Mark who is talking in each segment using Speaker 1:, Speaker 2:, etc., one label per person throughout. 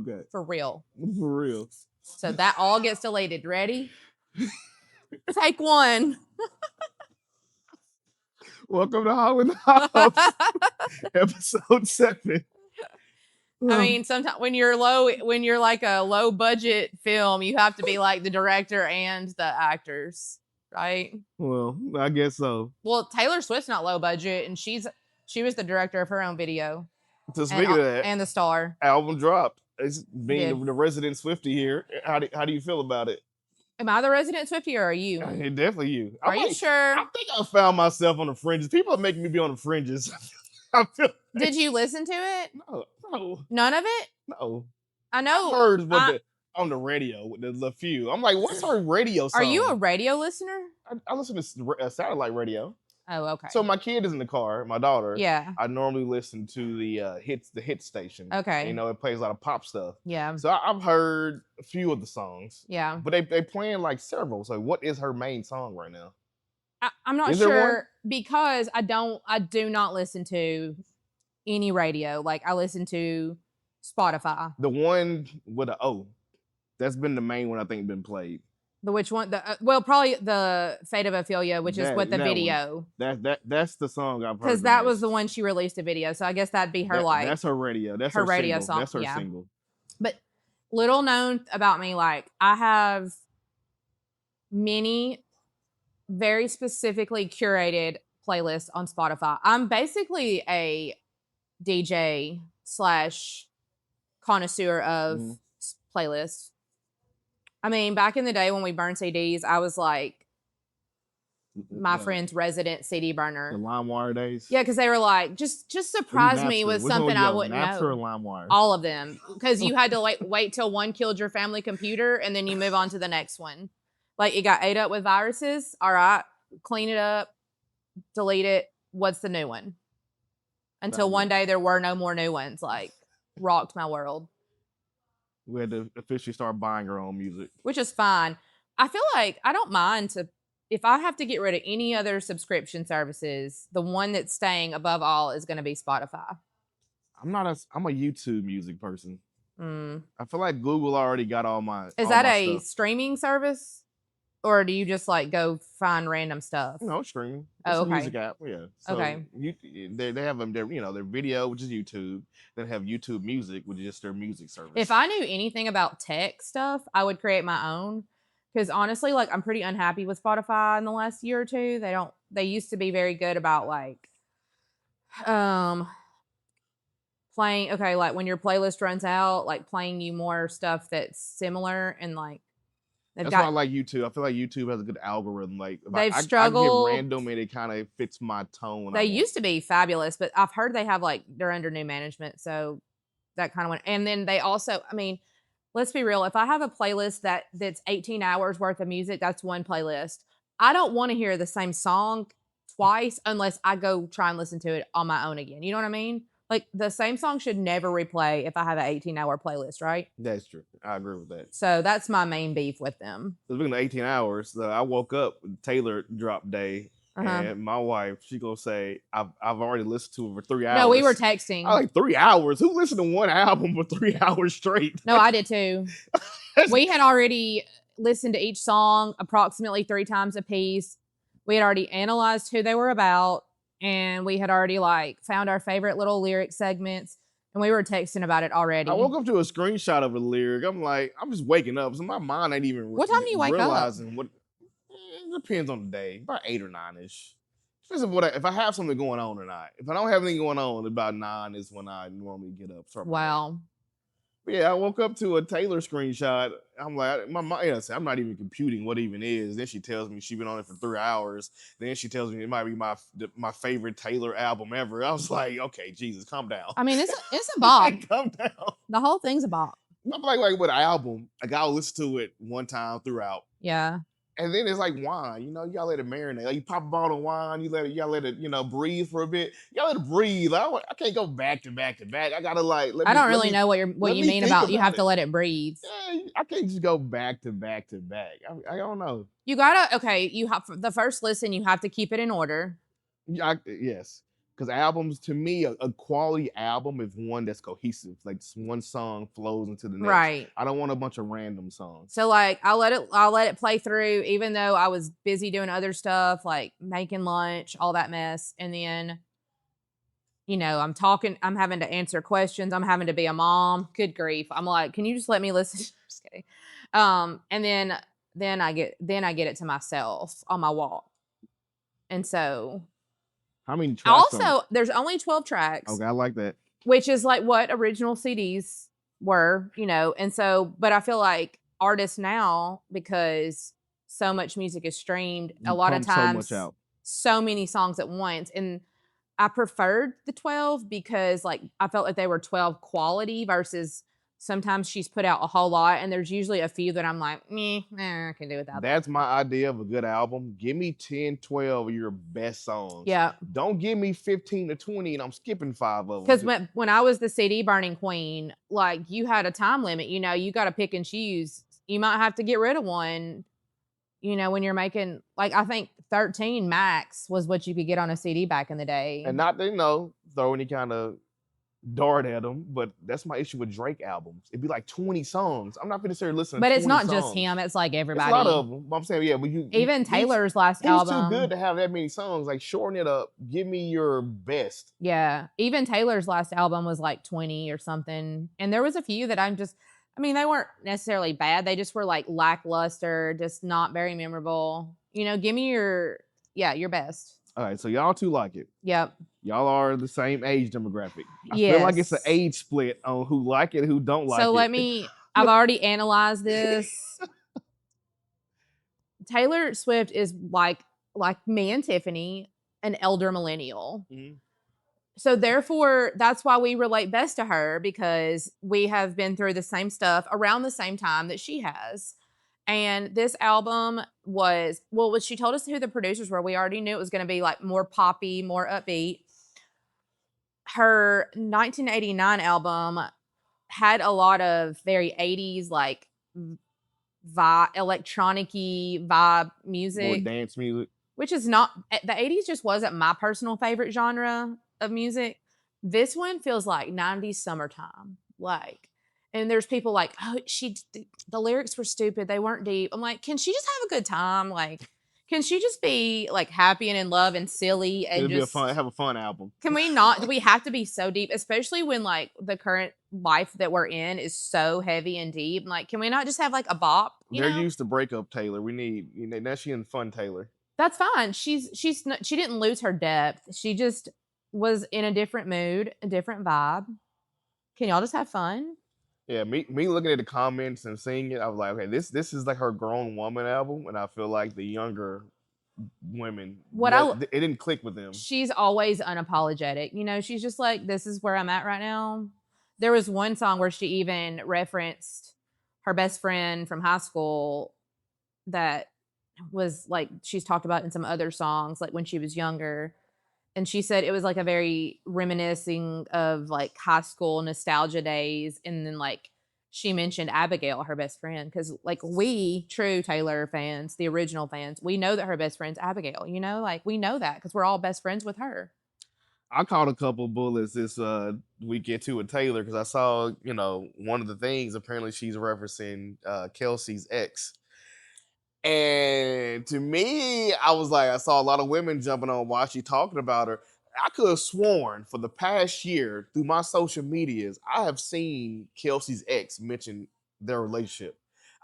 Speaker 1: Okay.
Speaker 2: For real.
Speaker 1: For real.
Speaker 2: So that all gets deleted. Ready? Take one.
Speaker 1: Welcome to Holland&Hobbs, episode 7.
Speaker 2: I mean, sometimes when you're like a low budget film, you have to be like the director and the actors, right?
Speaker 1: Well, I guess so.
Speaker 2: Well, Taylor Swift's not low budget, and she was the director of her own video.
Speaker 1: So speaking of that,
Speaker 2: and the star
Speaker 1: album dropped. It's being the resident Swiftie here. How do you feel about it?
Speaker 2: Am I the resident Swiftie or are you?
Speaker 1: Definitely you.
Speaker 2: Are you sure?
Speaker 1: I think I found myself on the fringes. People are making me be on the fringes.
Speaker 2: Did you listen to it?
Speaker 1: No.
Speaker 2: None of it?
Speaker 1: No.
Speaker 2: I know.
Speaker 1: I heard on the radio with the few. I'm like, what's her radio song?
Speaker 2: Are you a radio listener?
Speaker 1: I listen to satellite radio.
Speaker 2: Oh, okay.
Speaker 1: So my kid is in the car, my daughter.
Speaker 2: Yeah.
Speaker 1: I normally listen to the hit station.
Speaker 2: Okay.
Speaker 1: You know, it plays a lot of pop stuff.
Speaker 2: Yeah.
Speaker 1: So I've heard a few of the songs.
Speaker 2: Yeah.
Speaker 1: But they playing like several. So what is her main song right now?
Speaker 2: I'm not sure because I do not listen to any radio. Like I listen to Spotify.
Speaker 1: The one with the O. That's been the main one I think been played.
Speaker 2: The which one? Probably the Fate of Ophelia, which is with the video.
Speaker 1: That's the song I've heard.
Speaker 2: Because that was the one she released a video, so I guess that'd be her
Speaker 1: that's her radio. That's her
Speaker 2: radio
Speaker 1: single.
Speaker 2: song.
Speaker 1: That's her single.
Speaker 2: But little known about me, like I have many very specifically curated playlists on Spotify. I'm basically a DJ / connoisseur of playlists. I mean, back in the day when we burned CDs, I was like my friend's resident CD burner.
Speaker 1: The LimeWire days?
Speaker 2: Yeah, because they were like, just surprise me with something I wouldn't know.
Speaker 1: Napster or LimeWire?
Speaker 2: All of them. Because you had to wait till one killed your family computer and then you move on to the next one. Like it got ate up with viruses. All right, clean it up, delete it. What's the new one? Until one day there were no more new ones. Like rocked my world.
Speaker 1: We had to officially start buying our own music.
Speaker 2: Which is fine. I feel like I don't mind if I have to get rid of any other subscription services, the one that's staying above all is going to be Spotify.
Speaker 1: I'm a YouTube music person. I feel like Google already got all my
Speaker 2: Is that a streaming service? Or do you just like go find random stuff?
Speaker 1: No, streaming.
Speaker 2: It's
Speaker 1: a music app. Yeah. So
Speaker 2: okay.
Speaker 1: They have them. Their video, which is YouTube. Then have YouTube Music, which is just their music service.
Speaker 2: If I knew anything about tech stuff, I would create my own. Because honestly, like I'm pretty unhappy with Spotify in the last year or two. They used to be very good about like, playing. Okay, like when your playlist runs out, like playing you more stuff that's similar and like.
Speaker 1: That's why I like YouTube. I feel like YouTube has a good algorithm. Like
Speaker 2: they've struggled.
Speaker 1: I get random and it kind of fits my tone.
Speaker 2: They used to be fabulous, but I've heard they have they're under new management, so that kind of went. And then they also, I mean, let's be real. If I have a playlist that's 18 hours worth of music, that's one playlist. I don't want to hear the same song twice unless I go try and listen to it on my own again. You know what I mean? Like the same song should never replay if I have an 18-hour playlist, right?
Speaker 1: That's true. I agree with that.
Speaker 2: So that's my main beef with them.
Speaker 1: Speaking of 18 hours, I woke up Taylor drop day, and my wife, she gonna say, I've already listened to it for 3 hours.
Speaker 2: No, we were texting.
Speaker 1: I like 3 hours. Who listened to one album for 3 hours straight?
Speaker 2: No, I did too. We had already listened to each song approximately 3 times a piece. We had already analyzed who they were about. And we had already found our favorite little lyric segments, and we were texting about it already.
Speaker 1: I woke up to a screenshot of a lyric. I'm like, I'm just waking up, so my mind ain't even.
Speaker 2: What time do you wake up?
Speaker 1: It depends on the day, about 8 or 9ish. Depends if I have something going on or not. If I don't have anything going on, about 9 is when I normally get up.
Speaker 2: Wow.
Speaker 1: Yeah, I woke up to a Taylor screenshot. I'm like, I'm not even computing what it even is. Then she tells me she's been on it for 3 hours. Then she tells me it might be my favorite Taylor album ever. I was like, okay, Jesus, calm down.
Speaker 2: I mean, it's a bop.
Speaker 1: Calm down.
Speaker 2: The whole thing's a bop.
Speaker 1: I'm like with an album, I'll listen to it one time throughout.
Speaker 2: Yeah.
Speaker 1: And then it's like wine, you gotta let it marinate. Like you pop a bottle of wine, you gotta let it, breathe for a bit. You gotta let it breathe. I can't go back to back to back. I gotta I
Speaker 2: don't really know what you mean about you have to let it breathe.
Speaker 1: Yeah, I can't just go back to back to back. I don't know.
Speaker 2: You gotta, you have the first listen, you have to keep it in order.
Speaker 1: Yes. Because albums, to me, a quality album is one that's cohesive. Like one song flows into the next.
Speaker 2: Right.
Speaker 1: I don't want a bunch of random songs.
Speaker 2: So like I'll let it play through, even though I was busy doing other stuff like making lunch, all that mess, and then I'm having to answer questions, I'm having to be a mom. Good grief! I'm like, can you just let me listen? Just kidding. And then I get it to myself on my walk, and so
Speaker 1: How many tracks?
Speaker 2: Also, there's only 12 tracks.
Speaker 1: Okay, I like that.
Speaker 2: Which is like what original CDs were, and so, but I feel like artists now, because so much music is streamed, a lot of times,
Speaker 1: so much out.
Speaker 2: So many songs at once, and I preferred the 12 because like I felt like they were 12 quality versus sometimes she's put out a whole lot, and there's usually a few that I'm like, I can do without that.
Speaker 1: That's my idea of a good album. Give me 10, 12 of your best songs.
Speaker 2: Yeah.
Speaker 1: Don't give me 15 to 20 and I'm skipping 5 of them.
Speaker 2: Because when I was the CD burning queen, like you had a time limit, you got to pick and choose. You might have to get rid of one, when you're making, like, I think 13 max was what you could get on a CD back in the day.
Speaker 1: And not to, throw any kind of dart at them, but that's my issue with Drake albums. It'd be like 20 songs. I'm not going to say listen.
Speaker 2: But it's not just him; it's like everybody.
Speaker 1: It's a lot of them. But I'm saying, yeah, but
Speaker 2: even Taylor's last album.
Speaker 1: He's too good to have that many songs. Like shorten it up. Give me your best.
Speaker 2: Yeah, even Taylor's last album was like 20 or something, and there was a few that they weren't necessarily bad. They just were like lackluster, just not very memorable. Give me your best.
Speaker 1: All right, so y'all two like it.
Speaker 2: Yep.
Speaker 1: Y'all are the same age demographic. I feel like it's an age split on who like it, who don't like it.
Speaker 2: So I've already analyzed this. Taylor Swift is like me and Tiffany, an elder millennial. Mm-hmm. So therefore, that's why we relate best to her, because we have been through the same stuff around the same time that she has. And this album was, when she told us who the producers were, we already knew it was going to be like more poppy, more upbeat. Her 1989 album had a lot of very 80s, like vibe, electronic-y vibe music.
Speaker 1: More dance music.
Speaker 2: Which is not, the 80s just wasn't my personal favorite genre of music. This one feels like 90s summertime. Like, and there's people like, oh, the lyrics were stupid. They weren't deep. I'm like, can she just have a good time? Like, can she just be like happy and in love and silly and
Speaker 1: have a fun album?
Speaker 2: Can we not? Do we have to be so deep, especially when like the current life that we're in is so heavy and deep? Like, can we not just have like a bop?
Speaker 1: They're used to breakup Taylor. We need, now she in fun Taylor.
Speaker 2: That's fine. She didn't lose her depth. She just was in a different mood, a different vibe. Can y'all just have fun?
Speaker 1: Yeah, me looking at the comments and seeing it, I was like, okay, this is like her grown woman album, and I feel like the younger women, it didn't click with them.
Speaker 2: She's always unapologetic. She's just like, this is where I'm at right now. There was one song where she even referenced her best friend from high school that was like, she's talked about in some other songs, like when she was younger. And she said it was like a very reminiscing of like high school nostalgia days. And then like she mentioned Abigail, her best friend, because like we true Taylor fans, the original fans, we know that her best friend's Abigail, like we know that because we're all best friends with her.
Speaker 1: I caught a couple bullets this weekend too with Taylor because I saw, one of the things, apparently she's referencing Kelsey's ex. And to me, I was like, I saw a lot of women jumping on while she talking about her. I could have sworn for the past year through my social medias, I have seen Kelsey's ex mention their relationship.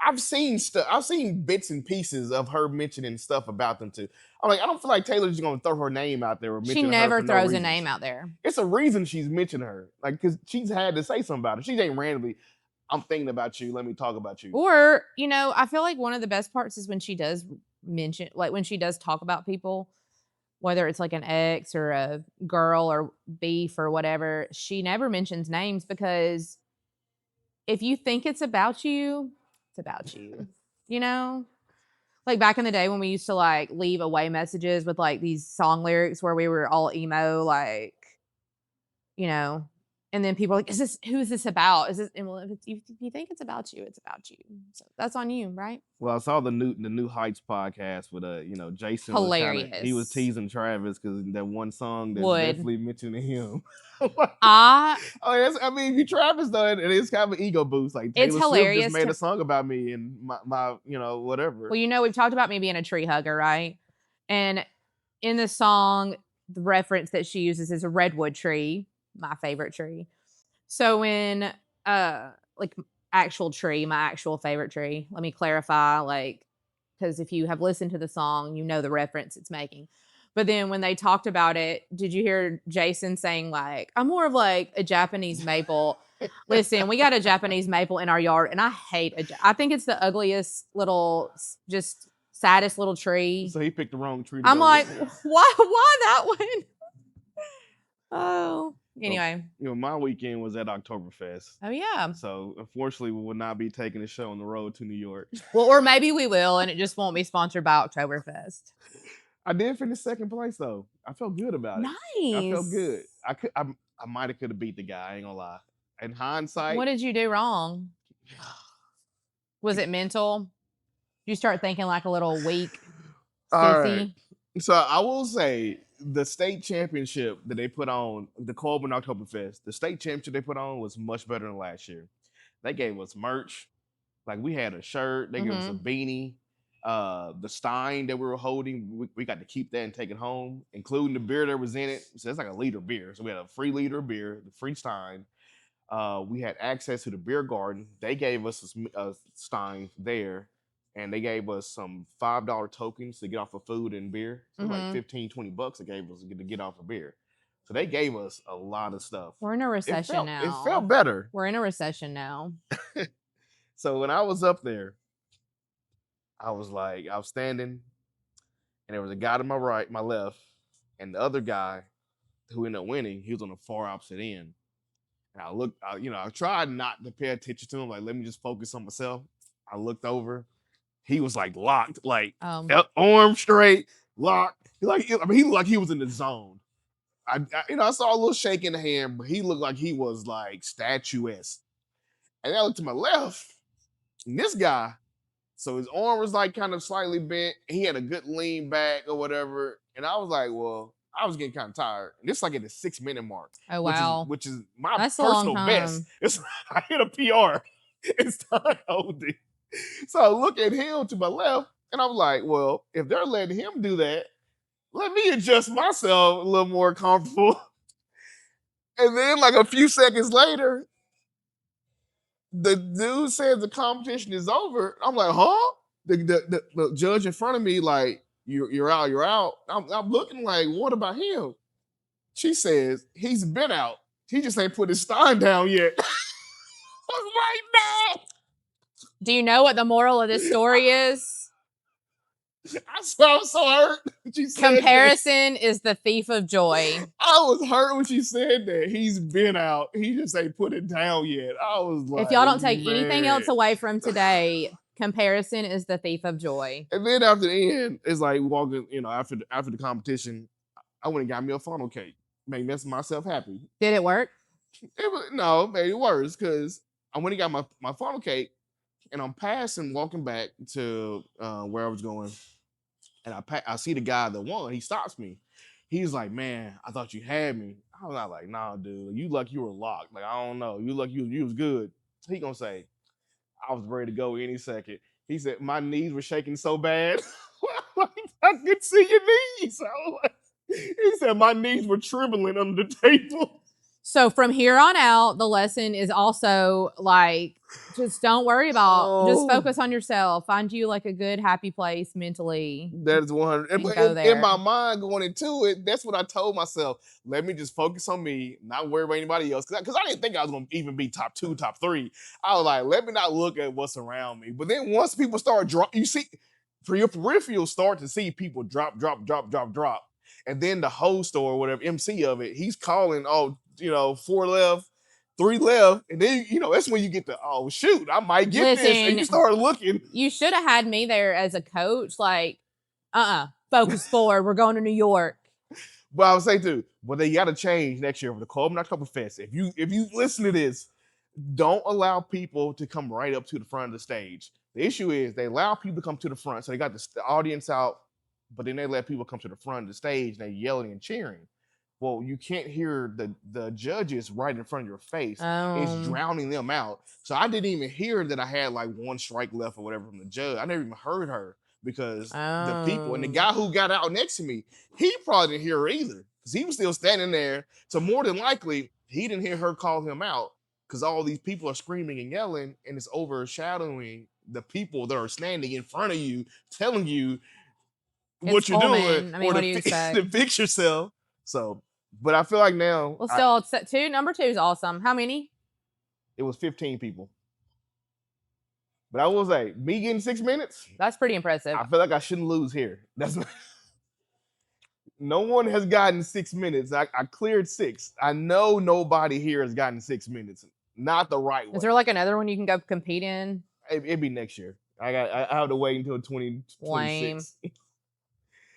Speaker 1: I've seen stuff. I've seen bits and pieces of her mentioning stuff about them too. I'm like, I don't feel like Taylor's just gonna throw her name out there. Or
Speaker 2: she never throws a name out there.
Speaker 1: It's a reason she's mentioned her, like because she's had to say something about her. She ain't randomly, I'm thinking about you. Let me talk about you.
Speaker 2: Or, I feel like one of the best parts is when she does mention, like when she does talk about people, whether it's like an ex or a girl or beef or whatever, she never mentions names because if you think it's about you, it's about you, Like back in the day when we used to like leave away messages with like these song lyrics where we were all emo, like, And then people are like, who is this about? Is this, and well, if you think it's about you, it's about you. So that's on you, right?
Speaker 1: Well, I saw the New Heights podcast with Jason was he was
Speaker 2: Hilarious.
Speaker 1: teasing Travis because that one song that's
Speaker 2: Would.
Speaker 1: definitely mentioning him.
Speaker 2: I
Speaker 1: I mean, if you Travis though, and it's kind of an ego boost. Like
Speaker 2: It's
Speaker 1: Taylor Swift just
Speaker 2: hilarious
Speaker 1: made
Speaker 2: to-
Speaker 1: a song about me and my whatever.
Speaker 2: well, you know, we've talked about me being a tree hugger, right? And in the song, the reference that she uses is a redwood tree, my favorite tree. So when like actual tree, my actual favorite tree, let me clarify, like, because if you have listened to the song, you know the reference it's making. But then when they talked about it, did you hear Jason saying, like, I'm more of like a Japanese maple? Listen, we got a Japanese maple in our yard, and I hate I think it's the ugliest little, just saddest little tree.
Speaker 1: So he picked the wrong tree.
Speaker 2: I'm like, why that one? Oh, anyway.
Speaker 1: My weekend was at Oktoberfest.
Speaker 2: Oh yeah.
Speaker 1: So unfortunately, we will not be taking the show on the road to New York.
Speaker 2: Well, or maybe we will, and it just won't be sponsored by Oktoberfest.
Speaker 1: I did finish second place though. I felt good about it.
Speaker 2: Nice.
Speaker 1: I felt good. I might have could have beat the guy. I ain't gonna lie. In hindsight,
Speaker 2: What did you do wrong? Was it mental? You start thinking like a little weak, sissy.
Speaker 1: Right. So I will say the state championship that they put on, the Coleman Oktoberfest, the state championship they put on was much better than last year. They gave us merch. Like we had a shirt, they gave us a beanie. The Stein that we were holding, we got to keep that and take it home, including the beer that was in it. So it's like a liter beer. So we had a free liter of beer, the free Stein. We had access to the beer garden. They gave us a Stein there. And they gave us some $5 tokens to get off of food and beer. So like $15-$20 they gave us to get off of beer. So they gave us a lot of stuff.
Speaker 2: We're in a recession now.
Speaker 1: It felt better.
Speaker 2: We're in a recession now.
Speaker 1: So when I was up there, I was standing, and there was a guy to my right, my left, and the other guy who ended up winning, he was on the far opposite end. And I looked, I tried not to pay attention to him. Like, let me just focus on myself. I looked over. He was like locked, like arm straight, locked. He looked like he was in the zone. I saw a little shake in the hand, but he looked like he was like statuesque. And I looked to my left, and this guy, so his arm was like kind of slightly bent. He had a good lean back or whatever. And I was like, well, I was getting kind of tired. And this like at the 6-minute mark.
Speaker 2: Oh wow.
Speaker 1: Which is my personal best. I hit a PR. It's time holding. So I look at him to my left, and I'm like, well, if they're letting him do that, let me adjust myself a little more comfortable. And then like a few seconds later, the dude says the competition is over. I'm like, huh? The judge in front of me, like, you're out. I'm looking like, what about him? She says, he's been out. He just ain't put his Stein down yet. I was like, no.
Speaker 2: Do you know what the moral of this story is?
Speaker 1: I'm so hurt when she said
Speaker 2: Comparison is the thief of joy.
Speaker 1: I was hurt when she said that. He's been out. He just ain't put it down yet. I was like,
Speaker 2: if y'all don't take anything else away from today, comparison is the thief of joy.
Speaker 1: And then after the end, it's like walking, after the competition, I went and got me a funnel cake. Made myself happy.
Speaker 2: Did it work?
Speaker 1: No, it made it worse because I went and got my funnel cake. And I'm walking back to where I was going, and I see the guy that won. He stops me. He's like, "Man, I thought you had me." I was not like, "Nah, dude, you lucky you were locked. Like, I don't know. You lucky you was good." He gonna say, "I was ready to go any second." He said, "My knees were shaking so bad, I could see your knees." He said, "My knees were trembling under the table."
Speaker 2: So from here on out, the lesson is also like, just don't worry about, just focus on yourself. Find you like a good, happy place mentally.
Speaker 1: That is 100. In my mind going into it, that's what I told myself. Let me just focus on me, not worry about anybody else. Because I didn't think I was going to even be top 2, top 3. I was like, let me not look at what's around me. But then once people start dropping, you see, for your peripheral start to see people drop. And then the host or whatever, MC of it, he's calling, 4 left, 3 left. And then, that's when you get the, oh, shoot, I might get this. And you start looking.
Speaker 2: You should have had me there as a coach. Like, focus forward. We're going to New York.
Speaker 1: But I would say too, but they got to change next year for the Coleman Oktoberfest. If you listen to this, don't allow people to come right up to the front of the stage. The issue is they allow people to come to the front, so they got the audience out, but then they let people come to the front of the stage and they're yelling and cheering. Well, you can't hear the judges right in front of your face. It's drowning them out. So I didn't even hear that I had like one strike left or whatever from the judge. I never even heard her because the people and the guy who got out next to me, he probably didn't hear her either because he was still standing there. So more than likely, he didn't hear her call him out because all these people are screaming and yelling and it's overshadowing the people that are standing in front of you, telling you what you're doing.
Speaker 2: I mean, what do you expect?
Speaker 1: To fix yourself. So, but I feel like now.
Speaker 2: Well, still, number 2 is awesome. How many?
Speaker 1: It was 15 people. But I will say, me getting 6 minutes.
Speaker 2: That's pretty impressive.
Speaker 1: I feel like I shouldn't lose here. No one has gotten 6 minutes. I cleared 6. I know nobody here has gotten 6 minutes. Not the right way.
Speaker 2: Is there like another one you can go compete in?
Speaker 1: It'd be next year. I have to wait until 2026.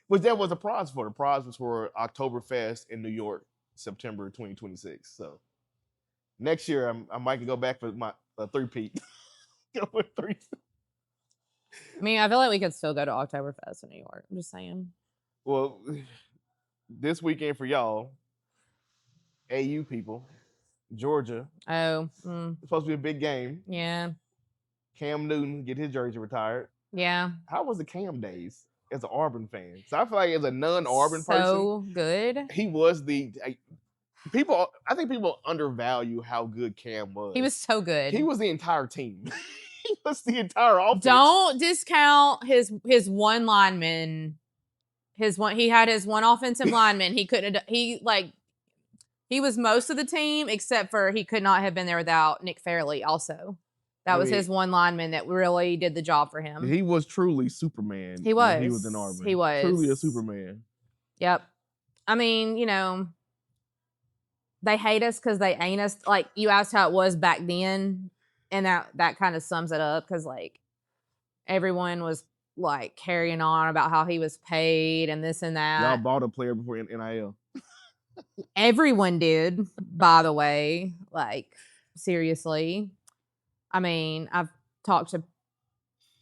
Speaker 1: Which that was a prize for. The prize was for Oktoberfest in New York, September 2026. So next year I might go back for my 3-peat. Go with 3.
Speaker 2: I mean, I feel like we could still go to Oktoberfest in New York. I'm just saying.
Speaker 1: Well, this weekend for y'all, AU people, Georgia.
Speaker 2: Oh.
Speaker 1: It's supposed to be a big game.
Speaker 2: Yeah.
Speaker 1: Cam Newton get his jersey retired.
Speaker 2: Yeah.
Speaker 1: How was the Cam days as an Auburn fan? So I feel like as a non-Auburn person.
Speaker 2: So good.
Speaker 1: He was people, I think people undervalue how good Cam was.
Speaker 2: He was so good.
Speaker 1: He was the entire team. He was the entire offense.
Speaker 2: Don't discount his one lineman. He had his one offensive lineman. He was most of the team except for he could not have been there without Nick Fairley also. That was his one lineman that really did the job for him.
Speaker 1: He was truly Superman.
Speaker 2: He was.
Speaker 1: He was in Auburn.
Speaker 2: He was.
Speaker 1: Truly a Superman.
Speaker 2: Yep. I mean, they hate us because they ain't us. Like, you asked how it was back then, and that kind of sums it up because, like, everyone was, like, carrying on about how he was paid and this and that.
Speaker 1: Y'all bought a player before NIL.
Speaker 2: Everyone did, by the way. Like, seriously. I mean, I've talked to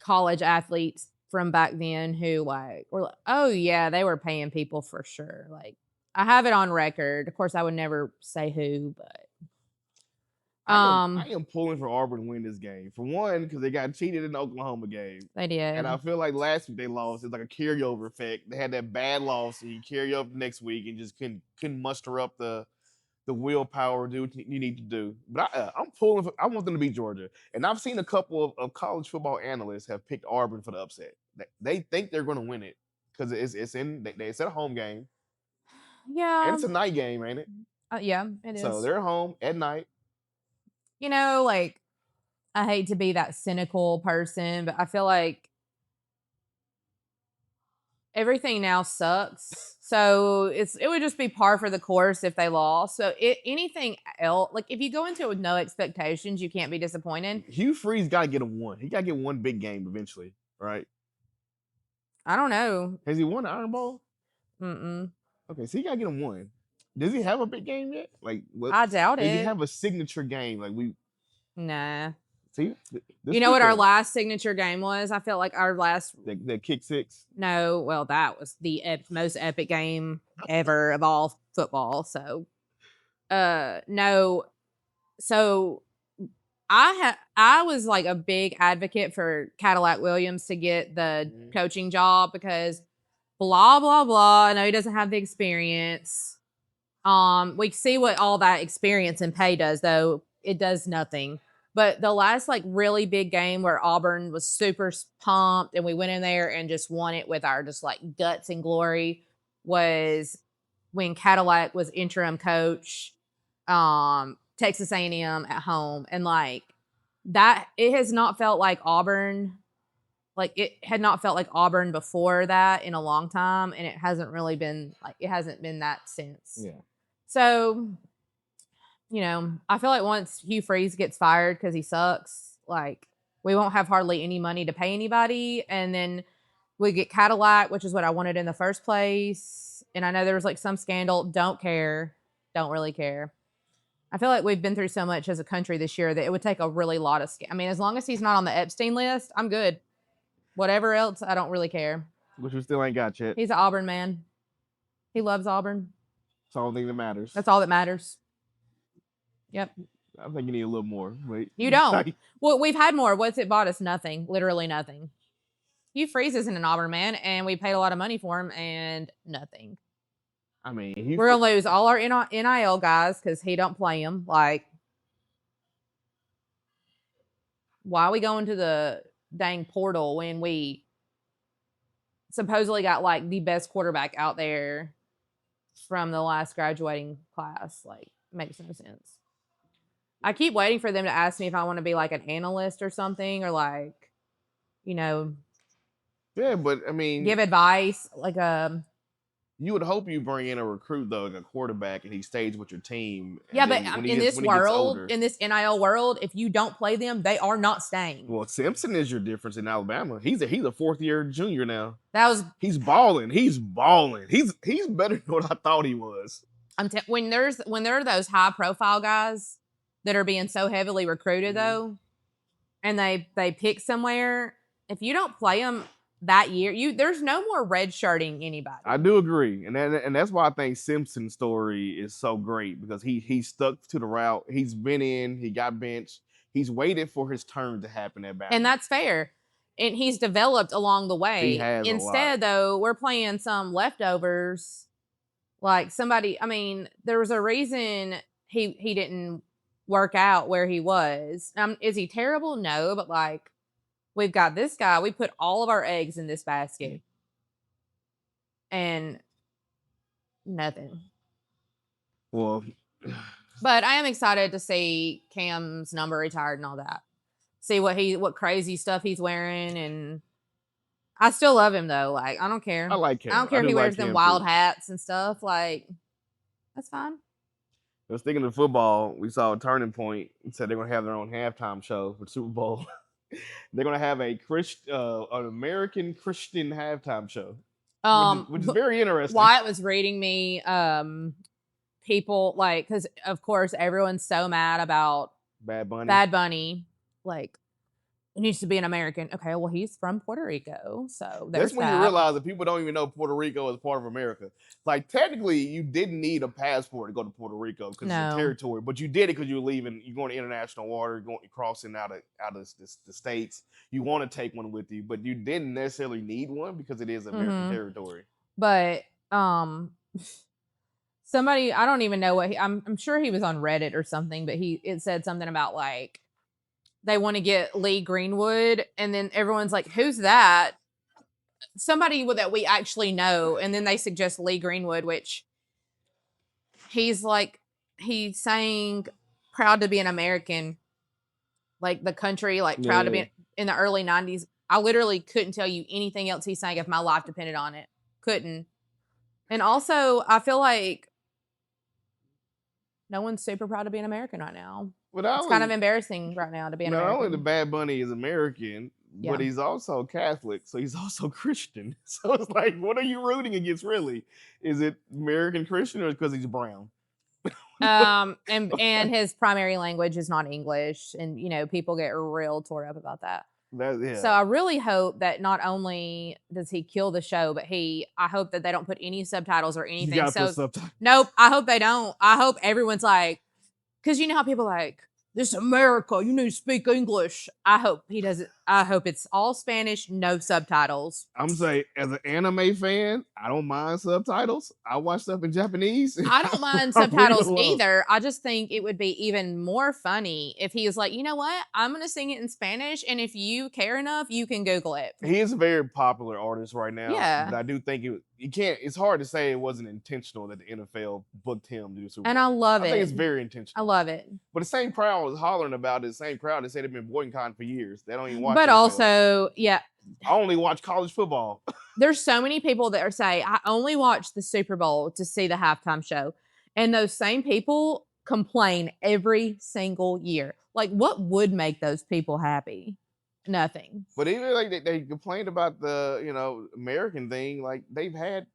Speaker 2: college athletes from back then who were like, oh yeah, they were paying people for sure. Like, I have it on record. Of course, I would never say who, but
Speaker 1: I am pulling for Auburn to win this game. For one, because they got cheated in the Oklahoma game.
Speaker 2: They did.
Speaker 1: And I feel like last week they lost. It's like a carryover effect. They had that bad loss, and you carry up next week and just couldn't muster up the willpower to do what you need to do. But I'm pulling I want them to beat Georgia. And I've seen a couple of college football analysts have picked Auburn for the upset. They think they're going to win it because it's at a home game.
Speaker 2: Yeah.
Speaker 1: And it's a night game, ain't it?
Speaker 2: Yeah, it is.
Speaker 1: So they're home at night.
Speaker 2: Like, I hate to be that cynical person, but I feel like everything now sucks. So it would just be par for the course if they lost. So anything else, like if you go into it with no expectations, you can't be disappointed.
Speaker 1: Hugh Freeze got to get him one. He got to get one big game eventually, right?
Speaker 2: I don't know.
Speaker 1: Has he won the Iron Bowl?
Speaker 2: Mm-mm.
Speaker 1: Okay, so he got to get him one. Does he have a big game yet? Like,
Speaker 2: I doubt it.
Speaker 1: Does he have a signature game? Like
Speaker 2: Nah.
Speaker 1: See,
Speaker 2: you know what our last signature game was? I felt like our last
Speaker 1: the kick six.
Speaker 2: No, well, that was the most epic game ever of all football. So, no. So I was like a big advocate for Cadillac Williams to get the coaching job because blah blah blah. I know he doesn't have the experience. We see what all that experience and pay does, though. It does nothing. But the last like really big game where Auburn was super pumped and we went in there and just won it with our just like guts and glory was when Cadillac was interim coach, Texas A&M at home. And like that, it has not felt like Auburn. Like it had not felt like Auburn before that in a long time. And it hasn't really been like, it hasn't been that since.
Speaker 1: Yeah.
Speaker 2: So, I feel like once Hugh Freeze gets fired because he sucks, like we won't have hardly any money to pay anybody. And then we get Cadillac, which is what I wanted in the first place. And I know there was like some scandal. Don't care. Don't really care. I feel like we've been through so much as a country this year that it would take a really lot of I mean, as long as he's not on the Epstein list, I'm good. Whatever else, I don't really care.
Speaker 1: Which we still ain't got yet.
Speaker 2: He's an Auburn man. He loves Auburn.
Speaker 1: It's the only thing that matters.
Speaker 2: That's all that matters. Yep.
Speaker 1: I think you need a little more. Wait.
Speaker 2: You don't. Well, we've had more. What's it bought us? Nothing. Literally nothing. Hugh Freeze isn't an Auburn man, and we paid a lot of money for him, and nothing.
Speaker 1: I mean,
Speaker 2: we're gonna lose all our NIL guys because he don't play them. Like, why are we going to the dang portal when we supposedly got like the best quarterback out there from the last graduating class? Like, makes no sense. I keep waiting for them to ask me if I want to be like an analyst or something, or like, you know.
Speaker 1: Yeah, but I mean,
Speaker 2: give advice like
Speaker 1: you would hope you bring in a recruit though, like a quarterback, and he stays with your team.
Speaker 2: Yeah, but in this world, in this NIL world, if you don't play them, they are not staying.
Speaker 1: Well, Simpson is your difference in Alabama. He's a fourth-year junior now.
Speaker 2: He's
Speaker 1: balling. He's balling. He's better than what I thought he was.
Speaker 2: When there are those high-profile guys that are being so heavily recruited though, and they pick somewhere, if you don't play them that year, there's no more redshirting anybody.
Speaker 1: I do agree, and that's why I think Simpson's story is so great, because he stuck to the route. He's been in, he got benched, he's waited for his turn to happen at bat,
Speaker 2: and that's fair. And he's developed along the way.
Speaker 1: He has
Speaker 2: Instead, though, we're playing some leftovers. Like somebody, I mean, there was a reason he didn't work out where he was. Is he terrible? No, but like, we've got this guy. We put all of our eggs in this basket. And nothing.
Speaker 1: Well.
Speaker 2: But I am excited to see Cam's number retired and all that. See what crazy stuff he's wearing. And I still love him, though. Like, I don't care.
Speaker 1: I like Cam.
Speaker 2: I don't care if he wears them wild hats and stuff. Like, that's fine.
Speaker 1: I was thinking of football. We saw a Turning Point. It said they're going to have their own halftime show for Super Bowl. They're gonna have an American Christian halftime show, which is very interesting.
Speaker 2: Wyatt was reading me, people like, because of course everyone's so mad about
Speaker 1: Bad
Speaker 2: Bunny, like, it needs to be an American. Okay, well, he's from Puerto Rico, so
Speaker 1: that's when you realize that people don't even know Puerto Rico is part of America. Like, technically, you didn't need a passport to go to Puerto Rico because it's a territory, but you did it because you're going to international water, crossing out of the states. You want to take one with you, but you didn't necessarily need one because it is American territory.
Speaker 2: But somebody, I don't even know what I'm sure he was on Reddit or something, but it said something about like, they want to get Lee Greenwood, and then everyone's like, who's that? Somebody that we actually know, and then they suggest Lee Greenwood, which he's saying proud to be an American, like the country, like proud to be in the early 90s. I literally couldn't tell you anything else he's saying if my life depended on it. Couldn't. And also, I feel like no one's super proud to be an American right now. It's kind of embarrassing right now to be an American.
Speaker 1: Not only the Bad Bunny is American, but he's also Catholic, so he's also Christian. So it's like, what are you rooting against, really? Is it American Christian or because he's brown?
Speaker 2: And his primary language is not English, and people get real tore up about that. So I really hope that not only does he kill the show, but I hope that they don't put any subtitles or anything. Nope, I hope they don't. I hope everyone's like, because you know how people are like, this is America, you need to speak English. I hope he doesn't. I hope it's all Spanish, no subtitles.
Speaker 1: I'm saying, as an anime fan, I don't mind subtitles. I watch stuff in Japanese.
Speaker 2: I don't mind subtitles either. I just think it would be even more funny if he was like, you know what? I'm going to sing it in Spanish, and if you care enough, you can Google it.
Speaker 1: He is a very popular artist right now.
Speaker 2: Yeah.
Speaker 1: But I do think it's hard to say it wasn't intentional that the NFL booked him to do Super Bowl.
Speaker 2: And I love it.
Speaker 1: I think it's very intentional.
Speaker 2: I love it.
Speaker 1: But the same crowd was hollering about it. The same crowd that said they've been boycotting for years. They don't even watch.
Speaker 2: But also, yeah.
Speaker 1: I only watch college football.
Speaker 2: There's so many people that say, I only watch the Super Bowl to see the halftime show. And those same people complain every single year. Like, what would make those people happy? Nothing.
Speaker 1: But even like they complained about the American thing. Like, they've had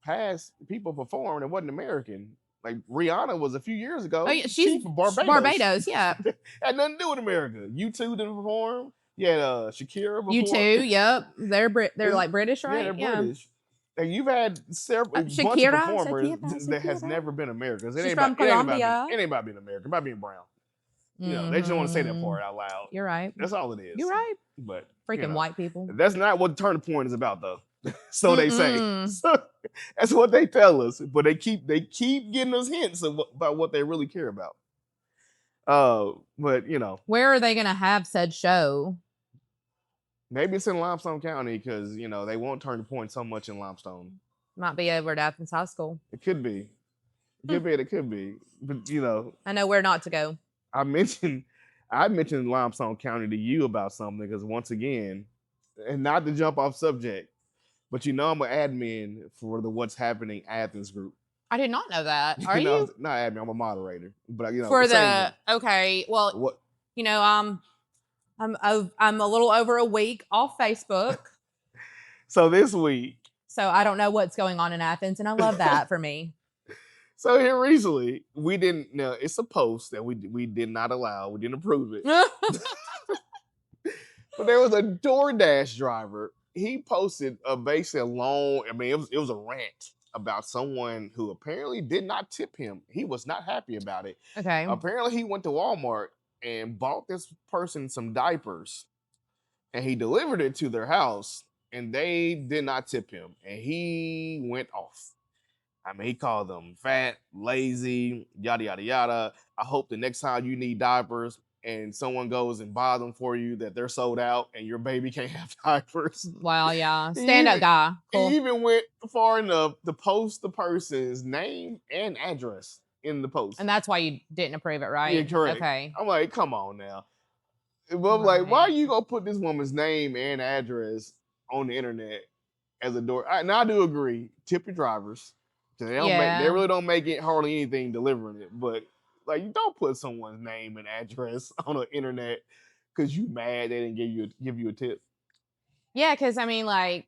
Speaker 1: past people performed that wasn't American. Like Rihanna was a few years ago.
Speaker 2: Oh yeah,
Speaker 1: She's
Speaker 2: she's
Speaker 1: from Barbados.
Speaker 2: Barbados. Yeah,
Speaker 1: Had nothing to do with America. U2 didn't perform. You had Shakira before.
Speaker 2: you too. Yep, they're like British,
Speaker 1: Yeah,
Speaker 2: right?
Speaker 1: they're British. Like you've had several bunch of
Speaker 2: Shakira,
Speaker 1: performers
Speaker 2: Shakira,
Speaker 1: that has
Speaker 2: Shakira.
Speaker 1: never been Americans. It
Speaker 2: She's
Speaker 1: ain't
Speaker 2: from
Speaker 1: about, it ain't about
Speaker 2: Colombia.
Speaker 1: being, it ain't about being American. It's about being brown. You know, they just don't want to say that part out loud.
Speaker 2: You're right.
Speaker 1: That's all it is.
Speaker 2: You're right.
Speaker 1: But
Speaker 2: Freaking white people.
Speaker 1: that's not what the turning point is about, though. So they say.
Speaker 2: Mm-mm.
Speaker 1: So, that's what they tell us. But they keep getting us hints about what they really care about. But you know,
Speaker 2: Where are they gonna have said show?
Speaker 1: maybe it's in Limestone County because you know they won't turn the point so much in Limestone.
Speaker 2: Might be over at Athens High School.
Speaker 1: It could be. It could be. It could be. But you know,
Speaker 2: I know where not to go.
Speaker 1: I mentioned Limestone County to you about something because once again, and not to jump off subject, but you know I'm an admin for the What's Happening Athens group.
Speaker 2: I did not know that. Are
Speaker 1: know,
Speaker 2: you?
Speaker 1: Not admin. I'm a moderator. But you know,
Speaker 2: For
Speaker 1: same
Speaker 2: the
Speaker 1: thing.
Speaker 2: okay, well,
Speaker 1: What?
Speaker 2: you know, I'm a little over a week off Facebook,
Speaker 1: So this week,
Speaker 2: so I don't know what's going on in Athens, and I love that for me.
Speaker 1: so here recently, we didn't. Now it's a post that we did not allow. We didn't approve it. But there was a DoorDash driver. He posted basically a long. I mean, it was a rant about someone who apparently did not tip him. He was not happy about it.
Speaker 2: Okay.
Speaker 1: Apparently, he went to Walmart and bought this person some diapers, and he delivered it to their house, and they did not tip him, and he went off. I mean, he called them fat, lazy, yada yada yada. I hope the next time you need diapers and someone goes and buy them for you that they're sold out and your baby can't have diapers.
Speaker 2: Well, yeah, stand up guy. Cool.
Speaker 1: He even went far enough to post the person's name and address in the post.
Speaker 2: And that's why you didn't approve it, right?
Speaker 1: Yeah, correct.
Speaker 2: Okay.
Speaker 1: I'm like, come on now. But I'm like, why are you gonna put this woman's name and address on the internet as a door? And I do agree, tip your drivers. They don't they really don't make it hardly anything delivering it. But like, you don't put someone's name and address on the internet because you mad they didn't give you a tip.
Speaker 2: Yeah, because I mean, like,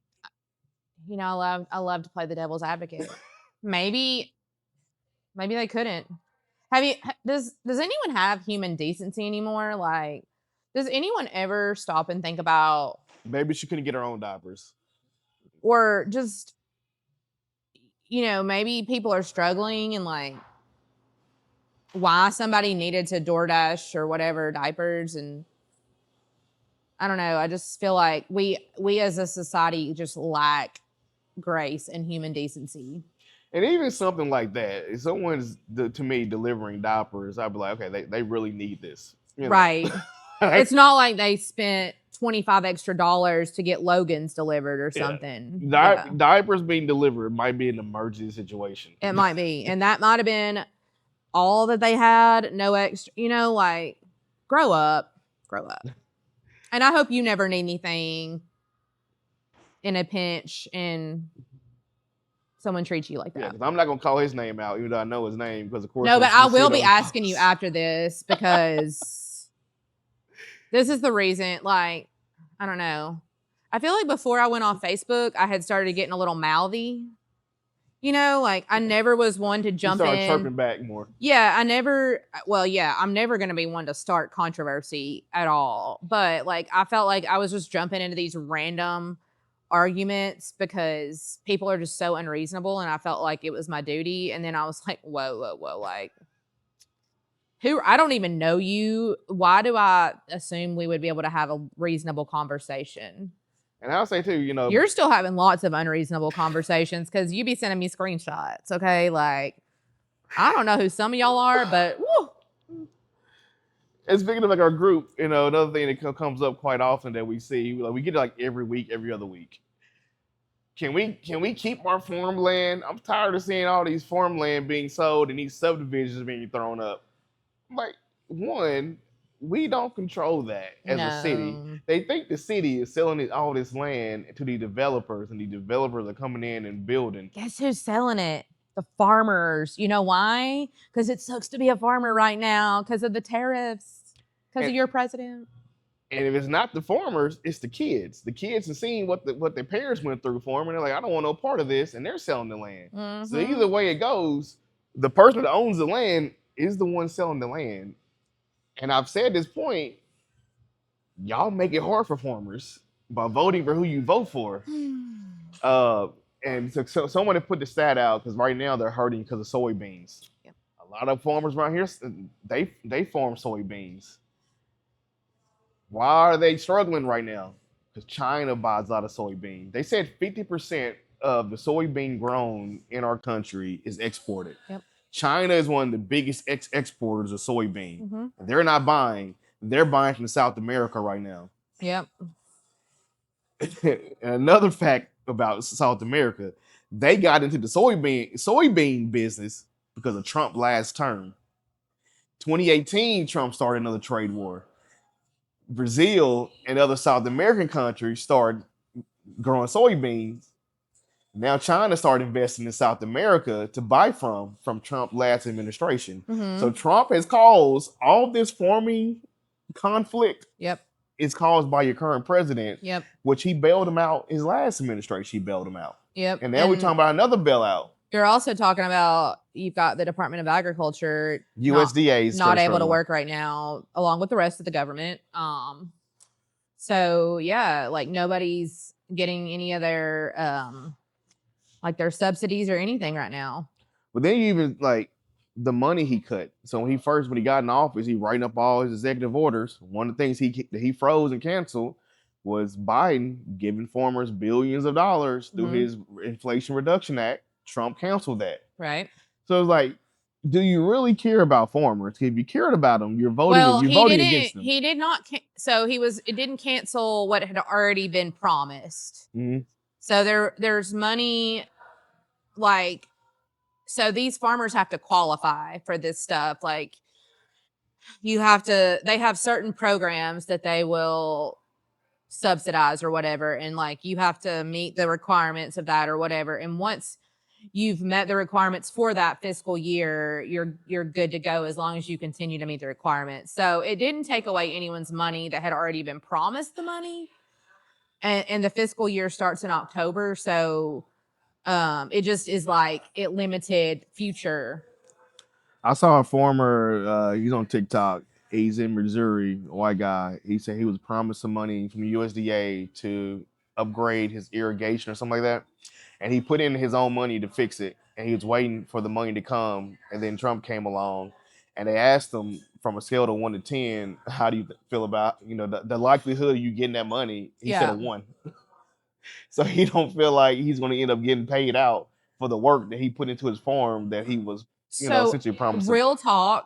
Speaker 2: you know, I love to play the devil's advocate. Maybe they couldn't. Does anyone have human decency anymore? Like, does anyone ever stop and think about
Speaker 1: maybe she couldn't get her own diapers,
Speaker 2: or just, you know, maybe people are struggling and like why somebody needed to DoorDash or whatever diapers, and I don't know. I just feel like we as a society just lack grace and human decency.
Speaker 1: And even something like that, if someone's to me delivering diapers, I'd be like, okay, they really need this, you know?
Speaker 2: Right? It's not like they spent $25 extra to get Logan's delivered or something.
Speaker 1: Diapers being delivered might be an emergency situation.
Speaker 2: It might be, and that might have been all that they had. No extra, you know, like grow up. And I hope you never need anything in a pinch and someone treats you like that.
Speaker 1: Yeah, because I'm not gonna call his name out, even though I know his name, because of course.
Speaker 2: No, but I will be asking you after this because this is the reason. Like, I don't know. I feel like before I went on Facebook, I had started getting a little mouthy. You know, like I never was one to jump in.
Speaker 1: Chirping back more.
Speaker 2: Yeah, I'm never going to be one to start controversy at all. But like, I felt like I was just jumping into these random arguments because people are just so unreasonable. And I felt like it was my duty. And then I was like, whoa. Like, I don't even know you. Why do I assume we would be able to have a reasonable conversation?
Speaker 1: And I'll say too, you know,
Speaker 2: you're still having lots of unreasonable conversations because you be sending me screenshots. Okay, like I don't know who some of y'all are, but woo.
Speaker 1: And speaking of like our group, you know, another thing that comes up quite often that we see, like we get it like every week, every other week. Can we keep our farmland? I'm tired of seeing all these farmland being sold and these subdivisions being thrown up. Like, one, we don't control that as a city. They think the city is selling all this land to the developers, and the developers are coming in and building.
Speaker 2: Guess who's selling it? The farmers. You know why? Because it sucks to be a farmer right now because of the tariffs, because of your president.
Speaker 1: And if it's not the farmers, it's the kids. The kids have seen what their parents went through for them, and they're like, I don't want no part of this, and they're selling the land. So
Speaker 2: Mm-hmm.
Speaker 1: either way it goes, the person that owns the land is the one selling the land. And I've said this point, y'all make it hard for farmers by voting for who you vote for. Uh, and so someone had put the stat out because right now they're hurting because of soybeans.
Speaker 2: Yep.
Speaker 1: A lot of farmers around here, they farm soybeans. Why are they struggling right now? Because China buys a lot of soybean. They said 50% of the soybean grown in our country is exported.
Speaker 2: Yep.
Speaker 1: China is one of the biggest exporters of soybean.
Speaker 2: Mm-hmm.
Speaker 1: They're not buying. They're buying from South America right now.
Speaker 2: Yep.
Speaker 1: And another fact about South America, they got into the soybean business because of Trump last term. 2018, Trump started another trade war. Brazil and other South American countries started growing soybeans. Now China started investing in South America to buy from Trump last administration.
Speaker 2: Mm-hmm.
Speaker 1: So Trump has caused all this farming conflict.
Speaker 2: Yep.
Speaker 1: Is caused by your current president.
Speaker 2: Yep.
Speaker 1: Which he bailed him out his last administration. He bailed him out.
Speaker 2: Yep.
Speaker 1: And now we're talking about another bailout.
Speaker 2: You're also talking about you've got the Department of Agriculture,
Speaker 1: USDA is
Speaker 2: not able to work right now, along with the rest of the government. So yeah, like nobody's getting any of their like their subsidies or anything right now.
Speaker 1: But then you even like the money he cut. So when he got in office, he writing up all his executive orders. One of the things he froze and canceled was Biden giving farmers billions of dollars through his Inflation Reduction Act. Trump canceled that.
Speaker 2: Right.
Speaker 1: So it's like, do you really care about farmers? If you cared about them, you're voting. Well, you're voting against them.
Speaker 2: He did not. So it didn't cancel what had already been promised.
Speaker 1: Mm-hmm.
Speaker 2: So there's money, like, so these farmers have to qualify for this stuff. Like, they have certain programs that they will subsidize or whatever, and like you have to meet the requirements of that or whatever. And once you've met the requirements for that fiscal year, you're good to go as long as you continue to meet the requirements. So it didn't take away anyone's money that had already been promised the money. And the fiscal year starts in October. So it just is like it limited future.
Speaker 1: I saw a farmer, he's on TikTok. He's in Missouri, a white guy. He said he was promised some money from the USDA to upgrade his irrigation or something like that. And he put in his own money to fix it. And he was waiting for the money to come. And then Trump came along. And they asked him from a scale of 1 to 10, how do you feel about, the likelihood of you getting that money? He said a 1. So he don't feel like he's going to end up getting paid out for the work that he put into his farm that he was, essentially promised.
Speaker 2: Real talk.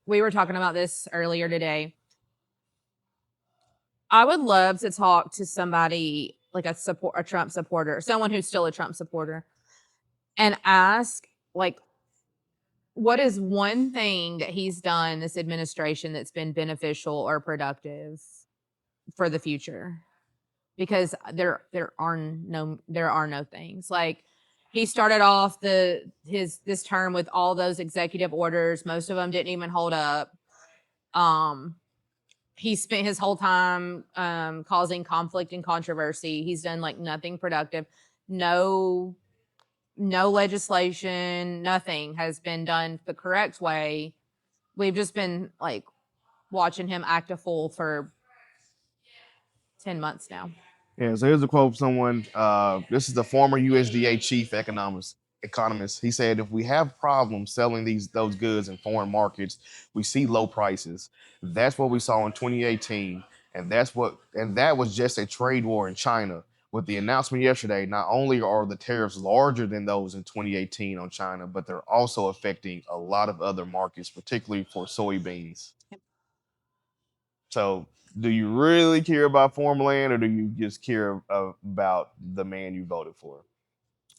Speaker 2: We were talking about this earlier today. I would love to talk to somebody like a Trump supporter, someone who's still a Trump supporter, and ask, like, what is one thing that he's done this administration that's been beneficial or productive for the future? Because there are no things. Like, he started off this term with all those executive orders. Most of them didn't even hold up. He spent his whole time causing conflict and controversy. He's done like nothing productive. No legislation, nothing has been done the correct way. We've just been like watching him act a fool for 10 months now.
Speaker 1: Yeah, so here's a quote from someone. This is the former USDA chief economist. He said, if we have problems selling those goods in foreign markets, we see low prices. That's what we saw in 2018. And that was just a trade war in China. With the announcement yesterday, not only are the tariffs larger than those in 2018 on China, but they're also affecting a lot of other markets, particularly for soybeans. Yep. So do you really care about farmland, or do you just care about the man you voted for?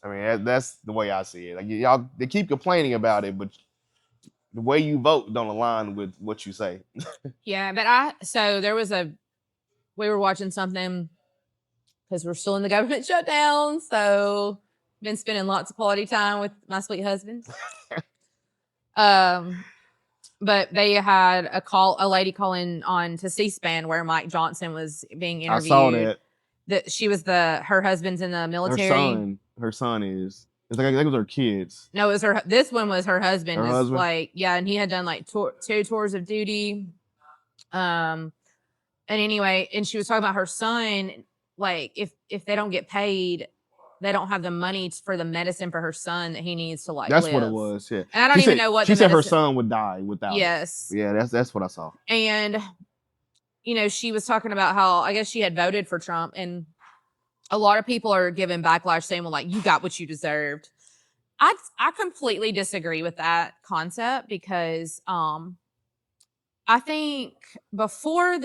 Speaker 1: I mean, that's the way I see it. Like, y'all, they keep complaining about it, but the way you vote don't align with what you say.
Speaker 2: Yeah, but we were watching something because we're still in the government shutdown, so been spending lots of quality time with my sweet husband. But they had a lady calling on to C-SPAN where Mike Johnson was being interviewed.
Speaker 1: I saw that.
Speaker 2: That she was her husband's in the military.
Speaker 1: Her son is. It's like that was her kids.
Speaker 2: No, it was her. This one was her husband.
Speaker 1: Her husband?
Speaker 2: Like, yeah, and he had done like 2 tours of duty. And anyway, and she was talking about her son. Like, if they don't get paid, they don't have the money for the medicine for her son that he needs to
Speaker 1: That's
Speaker 2: live.
Speaker 1: what it was. Yeah,
Speaker 2: and I don't even know what
Speaker 1: she said. Her son would die without.
Speaker 2: Yes.
Speaker 1: Yeah, that's what I saw.
Speaker 2: And she was talking about how I guess she had voted for Trump, and a lot of people are giving backlash saying, well, like, you got what you deserved. I completely disagree with that concept because I think before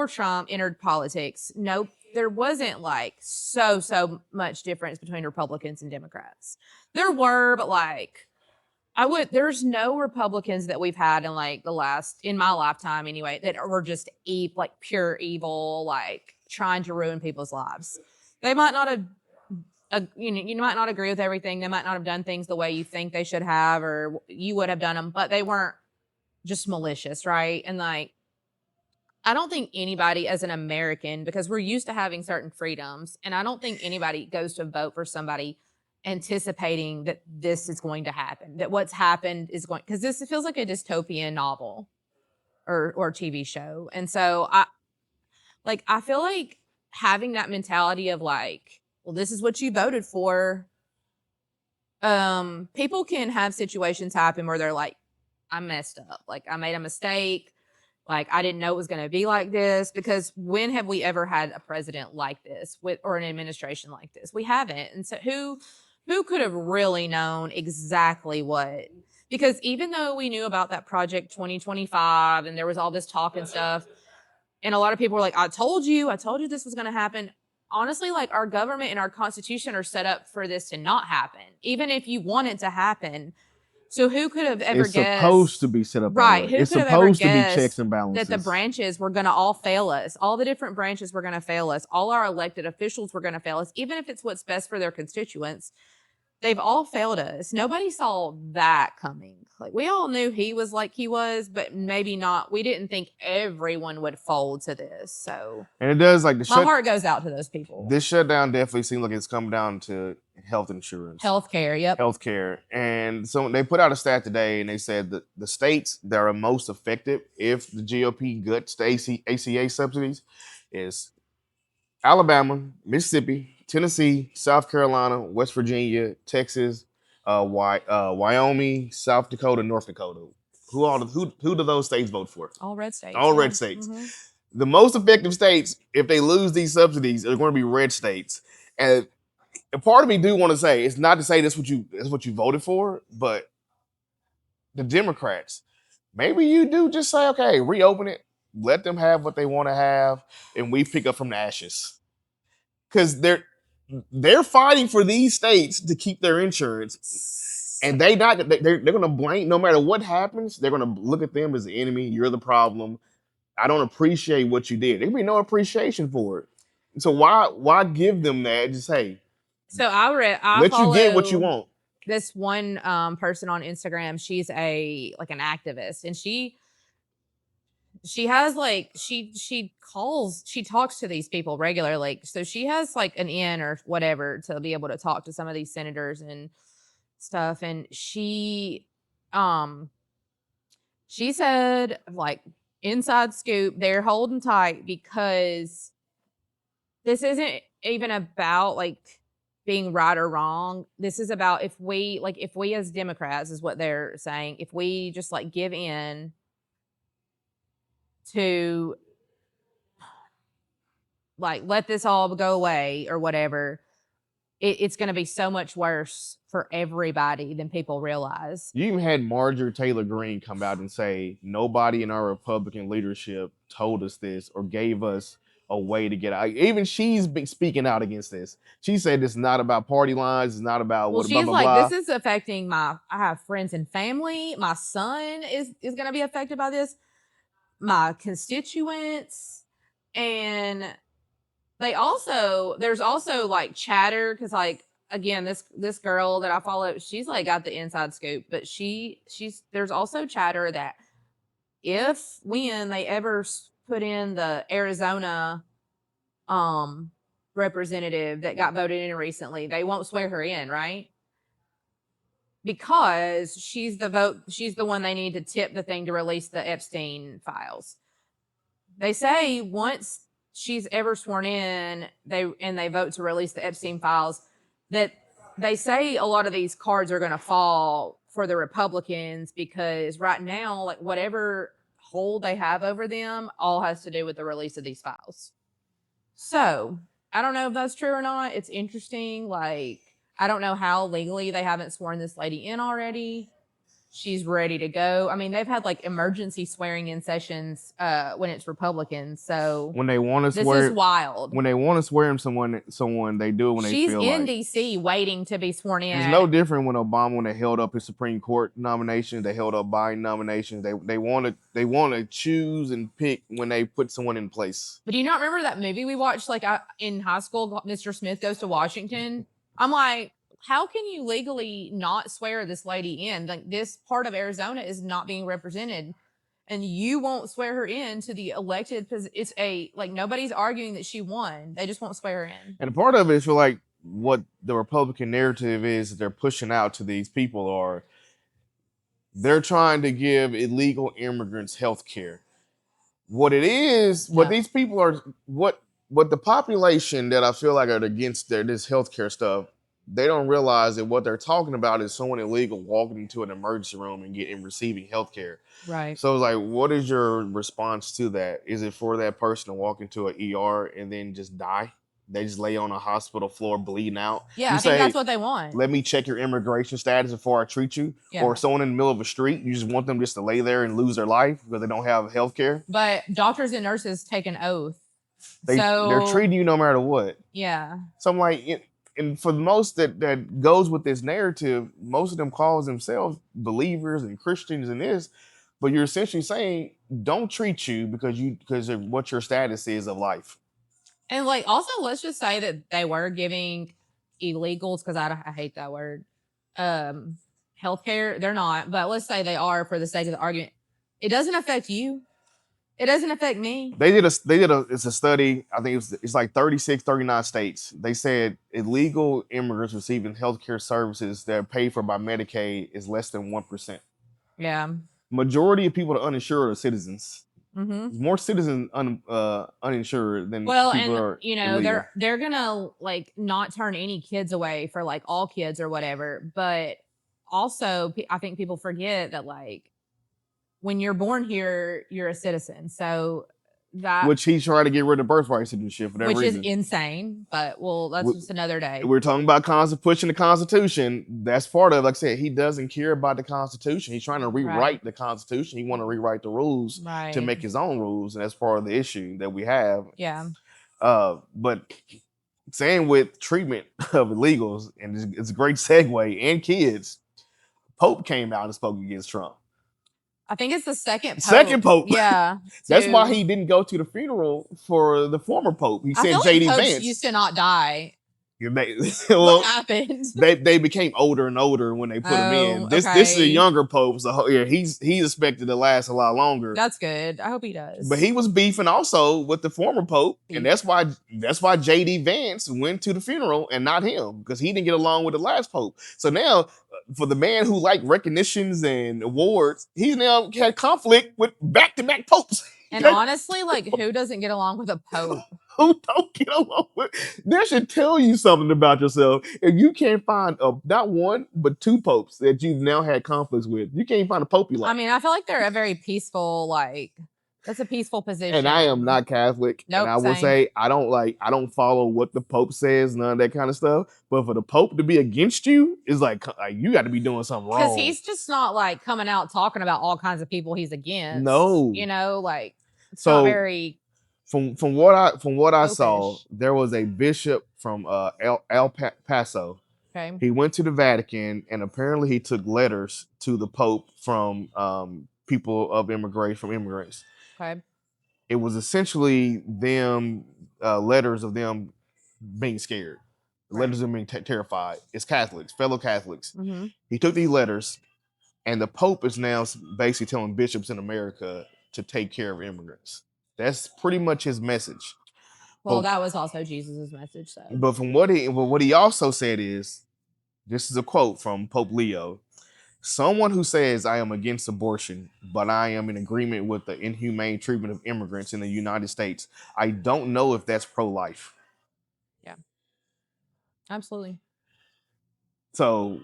Speaker 2: Trump entered politics, nope, there wasn't like so much difference between Republicans and Democrats. There were, but like there's no Republicans that we've had in like in my lifetime anyway, that were just like pure evil, like trying to ruin people's lives. They might not have, you might not agree with everything. They might not have done things the way you think they should have, or you would have done them, but they weren't just malicious, right? And like, I don't think anybody as an American, because we're used to having certain freedoms, and I don't think anybody goes to vote for somebody anticipating that this is going to happen, that what's happened is going, because this feels like a dystopian novel or TV show. And so I feel like having that mentality of like, well, this is what you voted for. People can have situations happen where they're like, I messed up. Like, I made a mistake. Like, I didn't know it was going to be like this, because when have we ever had a president like this or an administration like this? We haven't. And so who could have really known exactly what? Because even though we knew about that Project 2025 and there was all this talk and stuff, and a lot of people were like, I told you this was going to happen. Honestly, like, our government and our Constitution are set up for this to not happen, even if you want it to happen. So who could have ever guessed? It's
Speaker 1: supposed to be set up
Speaker 2: right.
Speaker 1: It's supposed to be checks and balances.
Speaker 2: That the branches were going to all fail us. All the different branches were going to fail us. All our elected officials were going to fail us, even if it's what's best for their constituents. They've all failed us. Nobody saw that coming. Like, we all knew he was like he was, but maybe not. We didn't think everyone would fold to this. So,
Speaker 1: and it does, like,
Speaker 2: my heart goes out to those people.
Speaker 1: This shutdown definitely seems like it's come down to health insurance.
Speaker 2: Healthcare, yep.
Speaker 1: Healthcare. And so they put out a stat today, and they said that the states that are most effective if the GOP guts the ACA subsidies is Alabama, Mississippi, Tennessee, South Carolina, West Virginia, Texas, Wyoming, South Dakota, North Dakota. Who do those states vote for?
Speaker 2: All red states.
Speaker 1: All red states. Mm-hmm. The most effective states, if they lose these subsidies, are going to be red states. And a part of me do want to say, it's not to say that's what you voted for, but the Democrats, maybe you do just say, okay, reopen it, let them have what they want to have, and we pick up from the ashes. Because they're fighting for these states to keep their insurance, and they're going to blame, no matter what happens, they're going to look at them as the enemy. You're the problem. I don't appreciate what you did. There'll be no appreciation for it. So why give them that? Just hey. So
Speaker 2: I
Speaker 1: let you get what you want.
Speaker 2: This one person on Instagram, she's an activist, and she has like she talks to these people regularly. So she has like an in or whatever to be able to talk to some of these senators and stuff. And she said, like, inside scoop, they're holding tight because this isn't even about like being right or wrong. This is about if we as Democrats, is what they're saying, if we just like give in to like let this all go away or whatever, it's going to be so much worse for everybody than people realize.
Speaker 1: You even had Marjorie Taylor Greene come out and say, nobody in our Republican leadership told us this or gave us a way to get out. Even she's been speaking out against this. She said it's not about party lines. It's not about
Speaker 2: she's
Speaker 1: blah, blah,
Speaker 2: like,
Speaker 1: blah.
Speaker 2: This is affecting I have friends and family. My son is going to be affected by this. My constituents. And there's also like chatter, because like again, this girl that I follow, she's like got the inside scoop, but she's there's also chatter that if when they ever put in the Arizona representative that got voted in recently, they won't swear her in, right? Because she's the one they need to tip the thing to release the Epstein files. They say once she's ever sworn in, they vote to release the Epstein files, that they say a lot of these cards are going to fall for the Republicans, because right now, like, whatever hold they have over them all has to do with the release of these files. So I don't know if that's true or not. It's interesting. Like, I don't know how legally they haven't sworn this lady in already. She's ready to go. I mean, they've had like emergency swearing in sessions when it's Republicans. So
Speaker 1: When they want to
Speaker 2: this
Speaker 1: swear,
Speaker 2: is wild.
Speaker 1: when they want to swear in someone, they do it when
Speaker 2: She's
Speaker 1: they feel
Speaker 2: in
Speaker 1: like.
Speaker 2: DC waiting to be sworn in.
Speaker 1: It's no different when Obama, when they held up his Supreme Court nominations, they held up Biden nominations. They want to choose and pick when they put someone in place.
Speaker 2: But do you not remember that movie we watched like in high school, Mr. Smith Goes to Washington? I'm like, how can you legally not swear this lady in? Like, this part of Arizona is not being represented, and you won't swear her in to the elected. It's nobody's arguing that she won. They just won't swear her in.
Speaker 1: And a part of it is for like what the Republican narrative is that they're pushing out to these people are they're trying to give illegal immigrants health care. What it is, what these people are, what the population that I feel like are against this healthcare stuff, they don't realize that what they're talking about is someone illegal walking into an emergency room and receiving healthcare.
Speaker 2: Right.
Speaker 1: So it's like, what is your response to that? Is it for that person to walk into an ER and then just die? They just lay on a hospital floor bleeding out.
Speaker 2: Yeah, I think that's what they want.
Speaker 1: Let me check your immigration status before I treat you. Yeah. Or someone in the middle of a street, you just want them just to lay there and lose their life because they don't have health care.
Speaker 2: But doctors and nurses take an oath.
Speaker 1: They're treating you no matter what.
Speaker 2: Yeah.
Speaker 1: So I'm like, and for the most that goes with this narrative, most of them call themselves believers and Christians in this, but you're essentially saying, don't treat you because of what your status is of life.
Speaker 2: And like, also, let's just say that they were giving illegals, because I hate that word, healthcare. They're not, but let's say they are for the sake of the argument. It doesn't affect you. It doesn't affect me.
Speaker 1: It's a study. I think it's like 36, 39 states. They said illegal immigrants receiving healthcare services that are paid for by Medicaid is less than 1%.
Speaker 2: Yeah.
Speaker 1: Majority of people that are uninsured are citizens.
Speaker 2: Mm-hmm.
Speaker 1: More citizens uninsured than
Speaker 2: people
Speaker 1: are
Speaker 2: illegal. They're gonna like not turn any kids away for like all kids or whatever, but also I think people forget that like when you're born here you're a citizen, so that
Speaker 1: which he's trying to get rid of birthright citizenship for that reason,
Speaker 2: which is insane. But that's just another day.
Speaker 1: We're talking about pushing the Constitution. That's part of it. Like I said, he doesn't care about the Constitution. He's trying to rewrite the Constitution. He want to rewrite the rules to make his own rules, and that's part of the issue that we have.
Speaker 2: Yeah.
Speaker 1: But same with treatment of illegals, and it's a great segue, and kids. Pope came out and spoke against Trump.
Speaker 2: I think it's the second Pope.
Speaker 1: Second Pope.
Speaker 2: Yeah.
Speaker 1: That's why he didn't go to the funeral for the former Pope. He said J.D. Vance
Speaker 2: used to not die.
Speaker 1: What
Speaker 2: happened?
Speaker 1: They became older and older when they put him in. This is a younger Pope, so yeah, he's expected to last a lot longer.
Speaker 2: That's good. I hope he does.
Speaker 1: But he was beefing also with the former Pope, and that's why J.D. Vance went to the funeral and not him, because he didn't get along with the last Pope. So now, for the man who liked recognitions and awards, he's now had conflict with back-to-back popes.
Speaker 2: And honestly, like, who doesn't get along with a Pope?
Speaker 1: Who don't get along with? That should tell you something about yourself. If you can't find not one, but two popes that you've now had conflicts with, you can't find a pope you like.
Speaker 2: I mean, I feel like they're a very peaceful, that's a peaceful position.
Speaker 1: And I am not Catholic.
Speaker 2: Nope,
Speaker 1: and I will say I don't follow what the Pope says, none of that kind of stuff. But for the Pope to be against you is like you got to be doing something wrong.
Speaker 2: Because he's just not like coming out talking about all kinds of people he's against.
Speaker 1: No.
Speaker 2: It's not very.
Speaker 1: From what I saw, there was a bishop from El Paso.
Speaker 2: Okay.
Speaker 1: He went to the Vatican, and apparently he took letters to the Pope from people of immigrants.
Speaker 2: Okay.
Speaker 1: It was essentially them letters of them being scared. letters of being terrified. It's Catholics, fellow Catholics.
Speaker 2: Mm-hmm.
Speaker 1: He took these letters, and the Pope is now basically telling bishops in America to take care of immigrants. That's pretty much his message.
Speaker 2: Well, that was also Jesus's message, so.
Speaker 1: But from what he also said is, this is a quote from Pope Leo. Someone who says I am against abortion, but I am in agreement with the inhumane treatment of immigrants in the United States, I don't know if that's pro-life.
Speaker 2: Yeah. Absolutely.
Speaker 1: So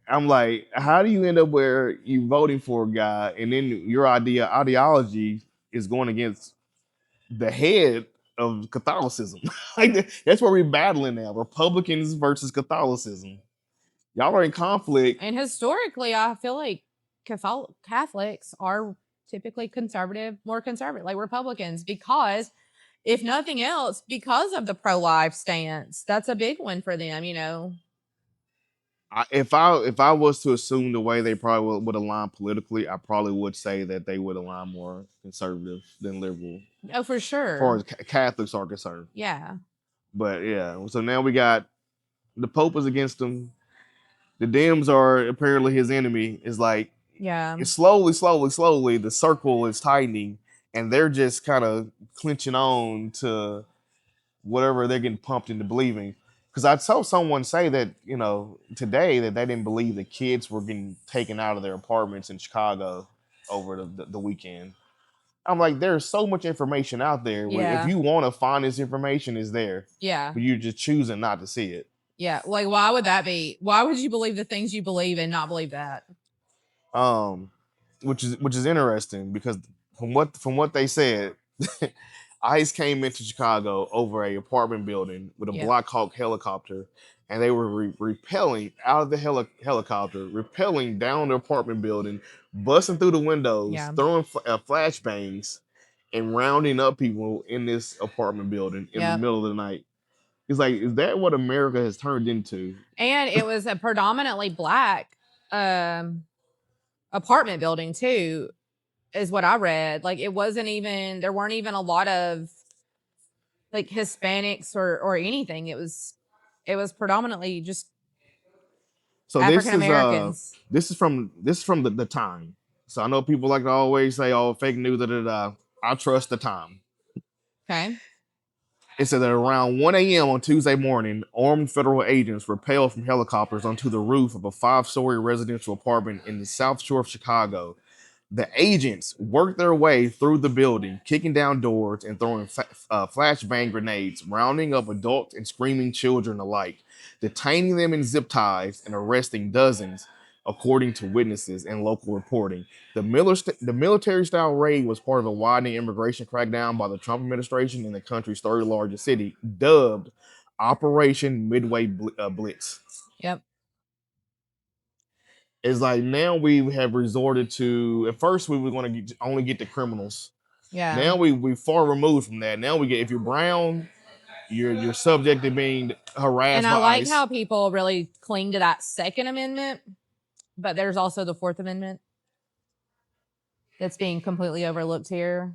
Speaker 1: I'm like, how do you end up where you voting for a guy and then your ideology is going against the head of Catholicism? Like, that's where we're battling now. Republicans versus Catholicism. Y'all are in conflict.
Speaker 2: And historically, I feel like Catholics are typically conservative, more conservative, like Republicans, because if nothing else, because of the pro-life stance, that's a big one for them, you know.
Speaker 1: If I was to assume the way they probably would align politically, I probably would say that they would align more conservative than liberal.
Speaker 2: Oh, for sure.
Speaker 1: As far as Catholics are concerned.
Speaker 2: Yeah.
Speaker 1: But yeah, so now we got the Pope is against them. The Dems are apparently his enemy. Is like,
Speaker 2: yeah,
Speaker 1: it's slowly, the circle is tightening, and they're just kind of clinching on to whatever they're getting pumped into believing. Because I saw someone say that, you know, today that they didn't believe that kids were getting taken out of their apartments in Chicago over the weekend. I'm like, there's so much information out there.
Speaker 2: Yeah.
Speaker 1: If you want to find this information, it's there.
Speaker 2: Yeah.
Speaker 1: But you're just choosing not to see it.
Speaker 2: Yeah. Like, why would that be? Why would you believe the things you believe and not believe that?
Speaker 1: Which is interesting because from what they said, ICE came into Chicago over a apartment building with a Black Hawk helicopter, and they were repelling out of the helicopter, repelling down the apartment building, busting through the windows, throwing flashbangs, and rounding up people in this apartment building in the middle of the night. It's like, is that what America has turned into? And
Speaker 2: it was a predominantly Black apartment building too, is what I read. Like, there weren't even a lot of like Hispanics or anything. It was predominantly just African Americans.
Speaker 1: This is from the Time. So I know people like to always say, "Oh, fake news." I trust the Time.
Speaker 2: Okay.
Speaker 1: It said that around 1 a.m. on Tuesday morning, armed federal agents rappelled from helicopters onto the roof of a 5-story residential apartment in the South Shore of Chicago. The agents worked their way through the building, kicking down doors and throwing flashbang grenades, rounding up adults and screaming children alike, detaining them in zip ties and arresting dozens, according to witnesses and local reporting. The military-style raid was part of a widening immigration crackdown by the Trump administration in the country's third largest city, dubbed Operation Midway Blitz.
Speaker 2: Yep.
Speaker 1: It's like now we have resorted to. At first, we were going to only get the criminals.
Speaker 2: Yeah.
Speaker 1: Now we far removed from that. Now we get, if you're brown, you're subject to being harassed.
Speaker 2: And I like how people really cling to that Second Amendment, but there's also the Fourth Amendment that's being completely overlooked here.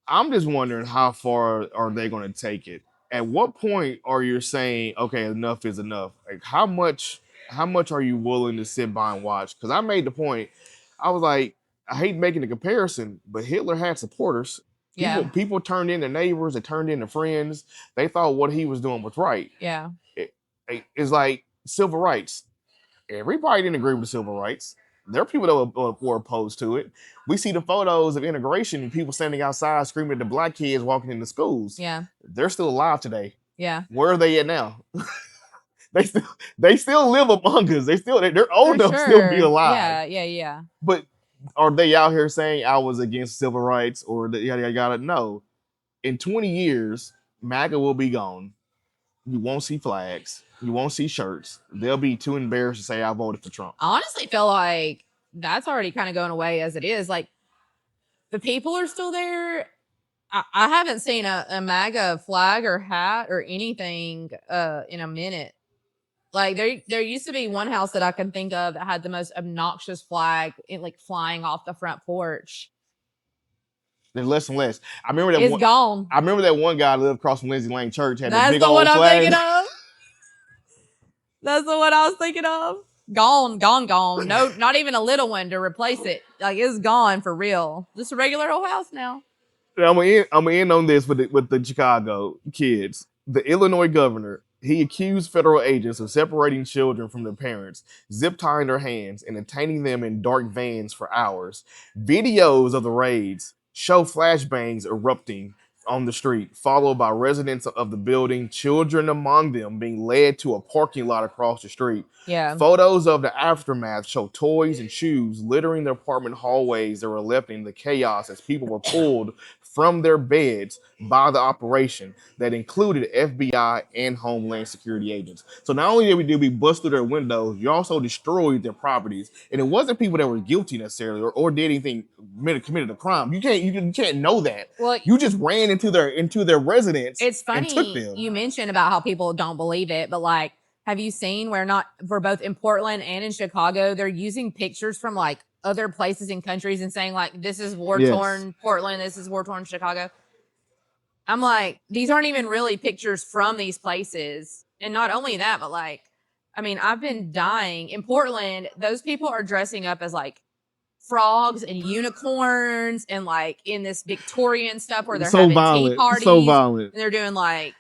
Speaker 1: I'm just wondering, how far are they going to take it? At what point are you saying, okay, enough is enough? Like, how much are you willing to sit by and watch? Because I made the point. I was like, I hate making the comparison, but Hitler had supporters. People turned into neighbors. They turned into friends. They thought what he was doing was right.
Speaker 2: Yeah.
Speaker 1: It's like civil rights. Everybody didn't agree with the civil rights. There are people that were opposed to it. We see the photos of integration and people standing outside screaming at the Black kids walking into schools.
Speaker 2: Yeah.
Speaker 1: They're still alive today.
Speaker 2: Yeah.
Speaker 1: Where are they at now? They still live among us. They're old enough to still be alive.
Speaker 2: Yeah.
Speaker 1: But are they out here saying I was against civil rights or yada yada? No. In 20 years, MAGA will be gone. You won't see flags. You won't see shirts. They'll be too embarrassed to say I voted for Trump.
Speaker 2: I honestly feel like that's already kind of going away as it is. Like, the people are still there. I haven't seen a MAGA flag or hat or anything in a minute. Like, there used to be one house that I can think of that had the most obnoxious flag, like flying off the front porch.
Speaker 1: There's less and less. I remember that
Speaker 2: gone.
Speaker 1: I remember that one guy lived across from Lindsay Lane Church had
Speaker 2: That's
Speaker 1: a big old flag.
Speaker 2: I'm thinking of. That's the one I was thinking of. Gone. No, not even a little one to replace it. Like, it's gone for real. Just a regular old house now.
Speaker 1: I'm gonna end on this with the Chicago kids. The Illinois governor, he accused federal agents of separating children from their parents, zip tying their hands, and detaining them in dark vans for hours. Videos of the raids show flashbangs erupting on the street, followed by residents of the building, children among them being led to a parking lot across the street.
Speaker 2: Yeah.
Speaker 1: Photos of the aftermath show toys and shoes littering the apartment hallways that were left in the chaos as people were pulled from their beds by the operation that included FBI and Homeland Security agents. So not only did we bust through their windows, you also destroyed their properties. And it wasn't people that were guilty necessarily or did anything, committed a crime. You can't know that.
Speaker 2: Well,
Speaker 1: you just ran into their residence.
Speaker 2: It's funny
Speaker 1: and took them.
Speaker 2: you mentioned about how people don't believe it, but like, have you seen for both in Portland and in Chicago, they're using pictures from like other places and countries and saying like, this is war-torn Portland, this is war-torn Chicago. I'm like, these aren't even really pictures from these places. And not only that, but like, I mean, I've been dying. In Portland, those people are dressing up as like frogs and unicorns and like in this Victorian stuff where they're having tea parties.
Speaker 1: So violent.
Speaker 2: And they're doing like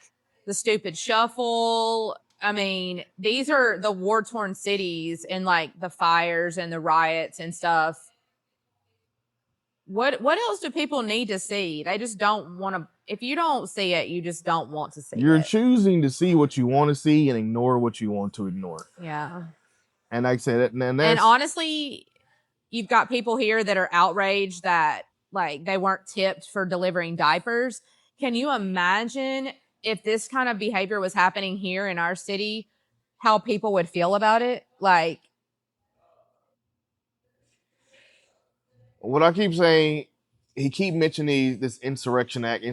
Speaker 2: the stupid shuffle. I mean, these are the war-torn cities and like the fires and the riots and stuff. What else do people need to see? They just don't want to. If you don't see it, you just don't want to see it.
Speaker 1: You're choosing to see what you want to see and ignore what you want to ignore.
Speaker 2: Yeah.
Speaker 1: And like I said, and
Speaker 2: honestly, you've got people here that are outraged that like they weren't tipped for delivering diapers. Can you imagine if this kind of behavior was happening here in our city, how people would feel about it? Like,
Speaker 1: what I keep saying, he keep mentioning this Insurrection Act.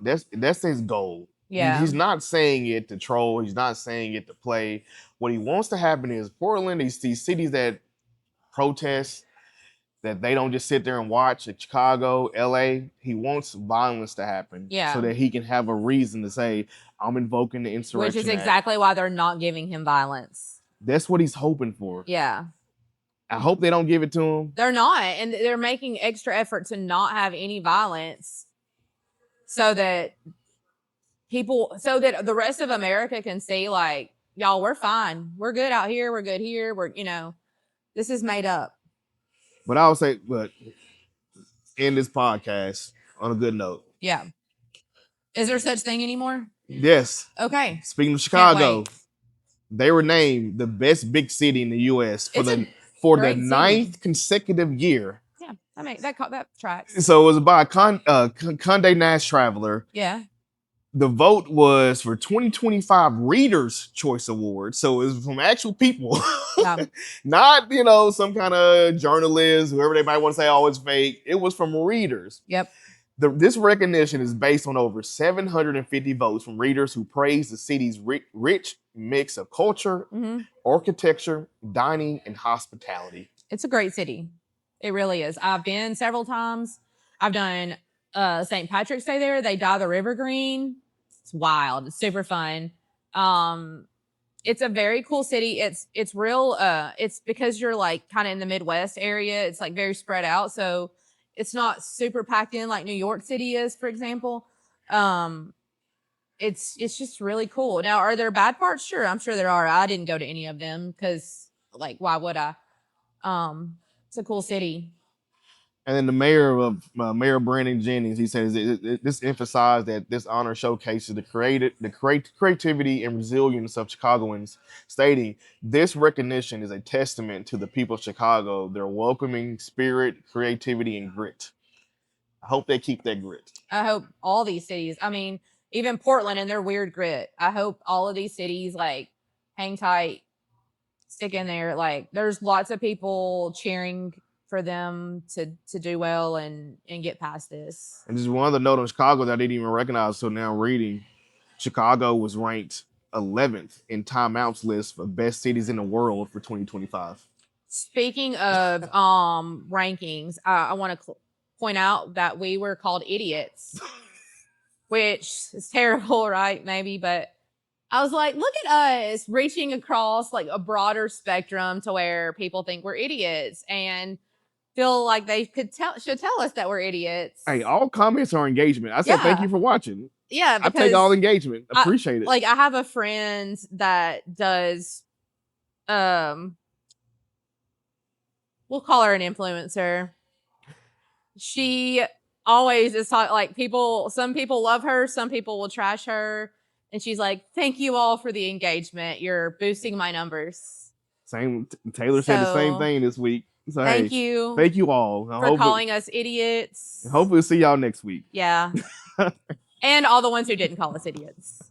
Speaker 1: That's his goal.
Speaker 2: Yeah.
Speaker 1: He's not saying it to troll. He's not saying it to play. What he wants to happen is Portland, these cities that protest, that they don't just sit there and watch, at Chicago, LA, he wants violence to happen.
Speaker 2: Yeah.
Speaker 1: So that he can have a reason to say, I'm invoking the Insurrection
Speaker 2: Which is
Speaker 1: Act.
Speaker 2: exactly why they're not giving him violence.
Speaker 1: That's what he's hoping for.
Speaker 2: Yeah.
Speaker 1: I hope they don't give it to him.
Speaker 2: They're not. And they're making extra effort to not have any violence so that the rest of America can see like, y'all, we're fine. We're good out here. We're good here. This is made up.
Speaker 1: But I would say, end this podcast on a good note.
Speaker 2: Yeah. Is there such thing anymore?
Speaker 1: Yes.
Speaker 2: Okay.
Speaker 1: Speaking of Chicago, they were named the best big city in the U.S. for the 9th consecutive year.
Speaker 2: Yeah, I mean that tracks.
Speaker 1: So it was by Condé Nast Traveler.
Speaker 2: Yeah.
Speaker 1: The vote was for 2025 Readers' Choice Award. So it was from actual people. Yeah. Not, some kind of journalist, whoever they might want to say, oh, it's fake. It was from readers.
Speaker 2: Yep.
Speaker 1: This recognition is based on over 750 votes from readers who praise the city's rich mix of culture, architecture, dining, and hospitality.
Speaker 2: It's a great city. It really is. I've been several times. I've done St. Patrick's Day there. They dye the river green. It's wild. It's super fun. It's a very cool city. It's real. It's because you're like kind of in the Midwest area. It's like very spread out. So it's not super packed in like New York City is, for example. It's just really cool. Now, are there bad parts? Sure. I'm sure there are. I didn't go to any of them because like, why would I? It's a cool city.
Speaker 1: And then the Mayor Brandon Jennings, he says this emphasized that this honor showcases the creativity and resilience of Chicagoans, stating this recognition is a testament to the people of Chicago, their welcoming spirit, creativity, and grit. I hope they keep that grit.
Speaker 2: I hope all these cities, I mean, even Portland and their weird grit. I hope all of these cities like hang tight, stick in there. Like there's lots of people cheering for them to do well and get past this.
Speaker 1: And just one other note on Chicago that I didn't even recognize, so now reading, Chicago was ranked 11th in Time Out's list for best cities in the world for 2025.
Speaker 2: Speaking of rankings, I want to point out that we were called idiots, which is terrible, right? Maybe, but I was like, look at us reaching across like a broader spectrum to where people think we're idiots and feel like they should tell us that we're idiots.
Speaker 1: Hey, all comments are engagement. I said thank you for watching.
Speaker 2: Yeah,
Speaker 1: I take all engagement. Appreciate it.
Speaker 2: Like I have a friend that does we'll call her an influencer. She always is like some people love her, some people will trash her. And she's like, thank you all for the engagement. You're boosting my numbers.
Speaker 1: Taylor said the same thing this week. So
Speaker 2: thank you.
Speaker 1: Thank you all
Speaker 2: for calling us idiots.
Speaker 1: Hopefully see y'all next week.
Speaker 2: Yeah. And all the ones who didn't call us idiots.